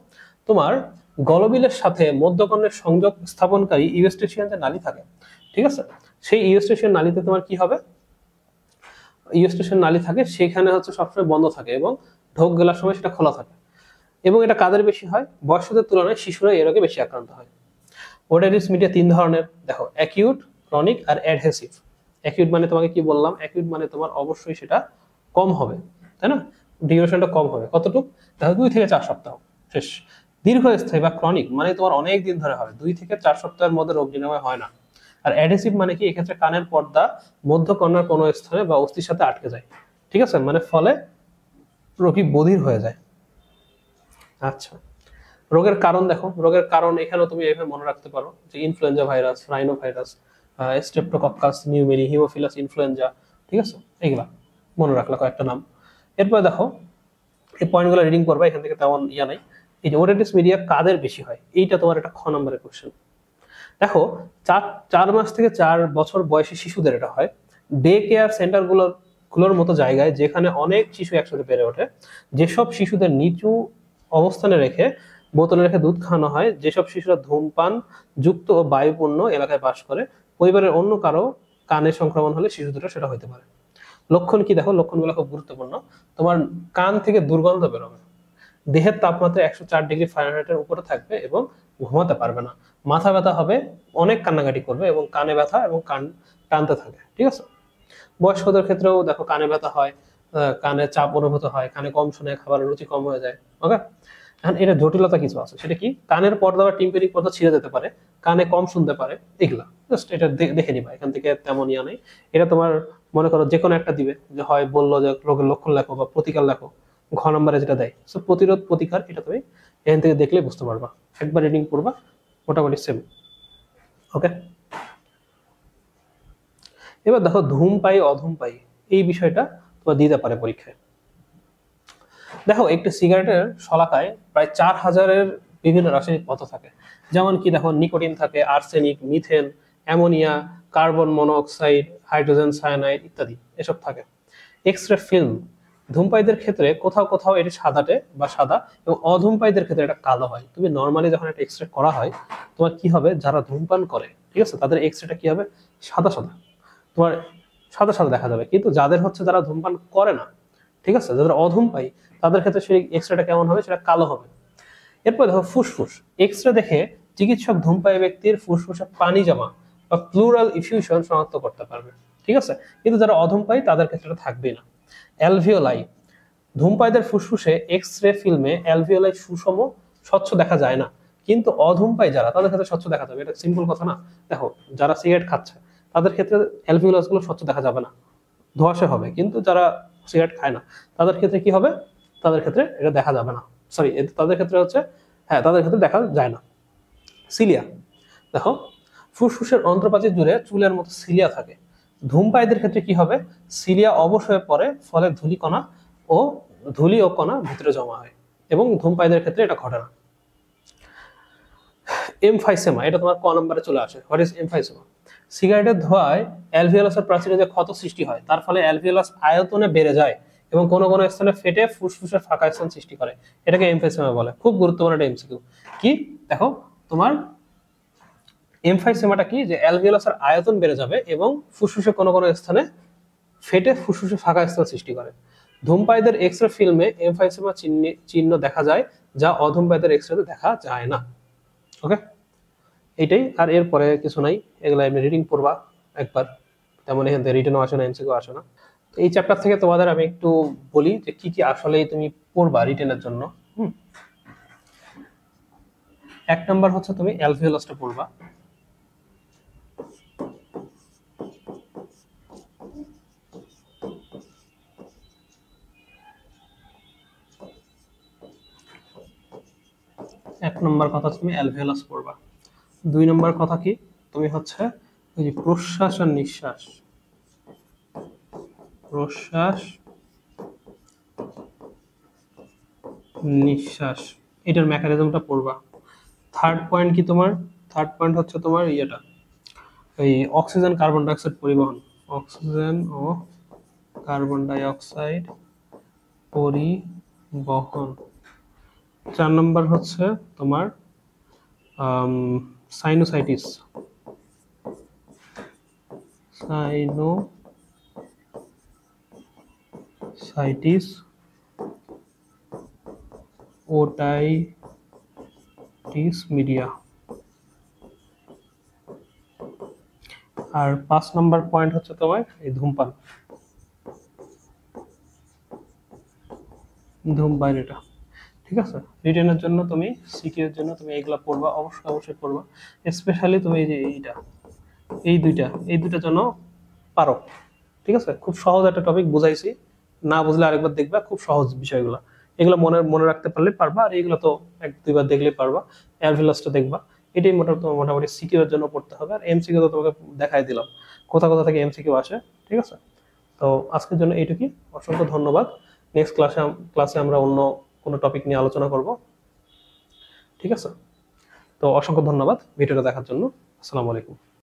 তোমার গলবিলের সাথে মধ্যকর্ণের সংযোগ স্থাপনকারী ইউস্টেশিয়ান যে নালী থাকে, ঠিক আছে, সেই ইউস্টেশিয়ান নালীতে তোমার কি হবে, ইউস্টেশিয়ান নালী থাকে, সেখানে হচ্ছে সবসময় বন্ধ থাকে এবং ঢোক গেলার সময় সেটা খোলা থাকে। এবং এটা কাদের বেশি হয়, বয়স্কদের তুলনায় শিশুরা এর আগে বেশি আক্রান্ত হয়। ওটাইটিস মিডিয়া 3 ধরনের, দেখো, অ্যাকিউট, ক্রনিক আর অ্যাডহেসিভ। অ্যাকিউট মানে তোমাকে কি বললাম, অ্যাকিউট মানে তোমার অবশ্যই সেটা কম হবে, তাই না, ডিউরেশনটা কম হবে, কতটুকু, দেখো 2 থেকে 4 সপ্তাহ, শেষ। দীর্ঘস্থায়ী বা ক্রনিক মানে তোমার অনেক দিন ধরে হবে, 2 থেকে 4 সপ্তাহের মধ্যে রোগ নিরাময় হয় না। আর অ্যাডহেসিভ মানে কি, এক্ষেত্রে কানের পর্দা মধ্যকর্ণের কোনো স্থানে বা অস্থির সাথে আটকে যায়, ঠিক আছে, মানে ফলে রোগী বধির হয়ে যায়। আচ্ছা, রোগের কারণ দেখো, রোগের কারণ এখানেও তুমি এভাবে মনে রাখতে পারো যে influenza virus, rhino virus, streptococcus pneumoniae, haemophilus influenza, ঠিক আছে, এইগুলা মনে রাখলা কয়েকটা নাম। এরপর দেখো, এই পয়েন্টগুলো রিডিং করবা, এখান থেকে তেমন ইয়া নাই। এই যে ওটাইটিস মিডিয়া কাদের বেশি হয়, এইটা তোমার একটা খ নম্বরের কোশ্চেন। দেখো, 4 মাস থেকে 4 বছর বয়সী শিশুদের এটা হয়। ডে কেয়ার সেন্টার গুলোর মতো জায়গায় যেখানে অনেক শিশু একসাথে বেড়ে ওঠে, যেসব শিশুদের নিচু অবস্থানে রেখে বোতলে রেখে দুধ খাওয়ানো হয়, যেসব শিশুরা ধূমপান যুক্ত ও বায়ুপূর্ণ এলাকায় বাস করে, পরিবারের অন্য কারো কানে সংক্রমণ হলে শিশু দুটো সেটা হতে পারে। লক্ষণ কি, দেখো, লক্ষণগুলো খুব গুরুত্বপূর্ণ। তোমার কান থেকে দুর্গন্ধ বেরোবে, দেহের তাপমাত্রা 104 ডিগ্রি ফারেনহাইটের উপরে থাকবে এবং ঘুমাতে পারবে না, মাথা ব্যথা হবে, অনেক কান্নাকাটি করবে এবং কানে ব্যথা এবং কান টানতে থাকে, ঠিক আছে। বয়স্কদের ক্ষেত্রেও দেখো কানে ব্যথা হয়, কানে চাপ অনুভূত হয়, কানে কম শুনে, খাবারের রুচি কম হয়ে যায়। ওকে, এখন এটা জটিলতা কিছু আছে, সেটা কি, কানের পর্দা বা টিম্পেনিক পর্দা ছিঁড়ে যেতে পারে, কানে কম শুনতে পারে, এগুলা জাস্ট এটা দেখে নিবা, এখান থেকে তেমন ইয়া নেই। এটা তোমার মনে করো যে কোনো একটা দিবে, যে হয় বললো যে রোগের লক্ষণ লেখো বা প্রতিকার লেখো, ঘ নম্বরে যেটা দেয়, সো প্রতিরোধ প্রতিকার, এটা তুমি এখান থেকে দেখলে বুঝতে পারবা, একবার রিডিং করবা, মোটামুটি সেম। ওকে, এবার দেখো, ধূমপায়ী অধূমপায়ী এই বিষয়টা তোমার দিতে পারে পরীক্ষায়। দেখো একটি সিগারেটের শলাকায় প্রায় 4000-এর বিভিন্ন রাসায়নিক পদার্থ থাকে। যেমন কি দেখো, নিকোটিন থাকে, arsenic, methane, ammonia, carbon monoxide, hydrogen cyanide ইত্যাদি এসব থাকে। এক্স রে ফিল্ম ধূমপায়ীদের ক্ষেত্রে কোথাও কোথাও এটি সাদাটে বা সাদা, এবং অধূমপায়ীদের ক্ষেত্রে এটা কালো হয়। তুমি নর্মালি যখন একটা এক্স রে করা হয়, তোমার কি হবে, যারা ধূমপান করে ঠিক আছে তাদের এক্স রেটা কি হবে, সাদা সাদা, তোমার সাদা সাদা দেখা যাবে। কিন্তু যাদের হচ্ছে যারা ধূমপান করে না, ঠিক আছে, যাদের অধূমপায়ী, তাদের ক্ষেত্রে সেই এক্স রেটা কেমন হবে, সেটা কালো হবে। এরপর দেখো ফুসফুস, এক্স রে দেখে চিকিৎসক ধূমপায়ী ব্যক্তির ফুসফুসে পানি জমা বা প্লুরাল ইফিউশন শনাক্ত করতে পারবে, ঠিক আছে। কিন্তু যারা অধূমপায়ী তাদের ক্ষেত্রে এটা থাকবে না। অ্যালভিওলাই, ধূমপায়ীদের ফুসফুসে এক্স রে ফিল্মে অ্যালভিওলাই সুষম স্বচ্ছ দেখা যায় না, কিন্তু অধূমপায়ী যারা তাদের ক্ষেত্রে স্বচ্ছ দেখা যাবে। এটা সিম্পল কথা না। দেখো যারা সিগারেট খাচ্ছে তাদের ক্ষেত্রে অ্যালভিওলাস গুলো স্বচ্ছ দেখা যাবে না, ধোঁয়াশে হবে। কিন্তু যারা সিগারেট খায় না তাদের ক্ষেত্রে কি হবে, তাদের ক্ষেত্রে এটা দেখা যাবে না, সরি তাদের ক্ষেত্রে হচ্ছে, হ্যাঁ তাদের ক্ষেত্রে দেখা যায় না। সিলিয়া, দেখো ফুসফুসের অন্ত্রপ্রাচীর জুড়ে চুলের মতো সিলিয়া থাকে। ধূমপায়ীদের ক্ষেত্রে কি হবে, সিলিয়া অবশ্যই পরে, ফলে ধূলি ও কণা ভিতরে জমা হয়, এবং ধূমপায়ীদের ক্ষেত্রে এটা ঘটে না। এমফাইসেমা, এটা তোমার ক নম্বরে চলে আসে। What is emphysema? সিগারেটের ধোঁয়ায় অ্যালভিওলাসের প্রাচীরে যে ক্ষত সৃষ্টি হয়, তার ফলে অ্যালভিওলাস আয়তনে বেড়ে যায় এবং কোনো কোনো স্থানে ফেটে ফুসফুসের ফাঁকা স্থান সৃষ্টি করে। এটাকে এমফাইসেমা বলে। খুব গুরুত্বপূর্ণ একটা এমসিকিউ। কি দেখো, তোমার এমফাইসেমাটা কি, যে অ্যালভিওলাসের আয়তন বেড়ে যাবে এবং ফুসফুসে কোনো কোনো স্থানে ফেটে ফুসফুসে ফাঁকা স্থান সৃষ্টি করে। ধূমপায়ীদের এক্স রে ফিল্মে এমফাইসেমা চিহ্ন দেখা যায়, যা অধূমপায়ীদের এক্স রেতে দেখা যায় না। ওকে, এইটাই, আর এরপরে কিছু নাই। এগুলো এমনি রিডিং পড়বা একবার, তেমন এখান থেকে রিটেনও আসে না, এমসিকিউ আসে না। তো এই চ্যাপ্টার থেকে তোমাদের আমি একটু বলি যে কি কি আসলেই তুমি পড়বা রিটেনের জন্য। এক নাম্বার হচ্ছে তুমি অ্যালভিওলাসটা পড়বা। এক নম্বর কথা তুমি অ্যালভিওলাস পড়বা। দুই নম্বর কথা কি, তুমি হচ্ছে ওই যে প্রশ্বাস আর নিঃশ্বাস, প্রশ্বাস নিঃশ্বাস, এটার মেকানিজমটা পড়বা। থার্ড পয়েন্ট কি তোমার, থার্ড পয়েন্ট হচ্ছে তোমার ইয়েটা, এই অক্সিজেন কার্বন ডাইঅক্সাইড পরিবহন, অক্সিজেন ও কার্বন ডাইঅক্সাইড পরিবহন। 4 নম্বর হচ্ছে তোমার সাইনোসাইটিস, সাইনোসাইটিস, ওটাইটিস মিডিয়া। আর 5 নম্বর পয়েন্ট হচ্ছে তোমার এই ধূমপান, ধূমপান এটা। ঠিক আছে, রিটেনের জন্য তুমি, সিকিউ এর জন্য তুমি এগুলা পড়বা, অবশ্যই অবশ্যই পড়বা। স্পেশালি তুমি এই যে এই দুইটা যেন পারো। ঠিক আছে, খুব সহজ একটা টপিক বুঝাইছি, না বুঝলে আরেকবার দেখবা, খুব সহজ বিষয়গুলো। এগুলো মনে মনে রাখতে পারলে পারবা, আর এইগুলো তো এক দুইবার দেখলেই পারবা। অ্যালভিলাসটা দেখবা, এটাই মোটামুটি সিকিউ এর জন্য পড়তে হবে। আর এমসিকিউ তো তোমাকে দেখাই দিলাম কোথা কোথা থেকে এমসিকিউ আসে। ঠিক আছে, তো আজকের জন্য এইটুকুই। অসংখ্য ধন্যবাদ। নেক্সট ক্লাসে আমরা অন্য কোনো টপিক নিয়ে আলোচনা করব। ঠিক আছে, তো অসংখ্য ধন্যবাদ ভিডিওটা দেখার জন্য। আসসালামু আলাইকুম।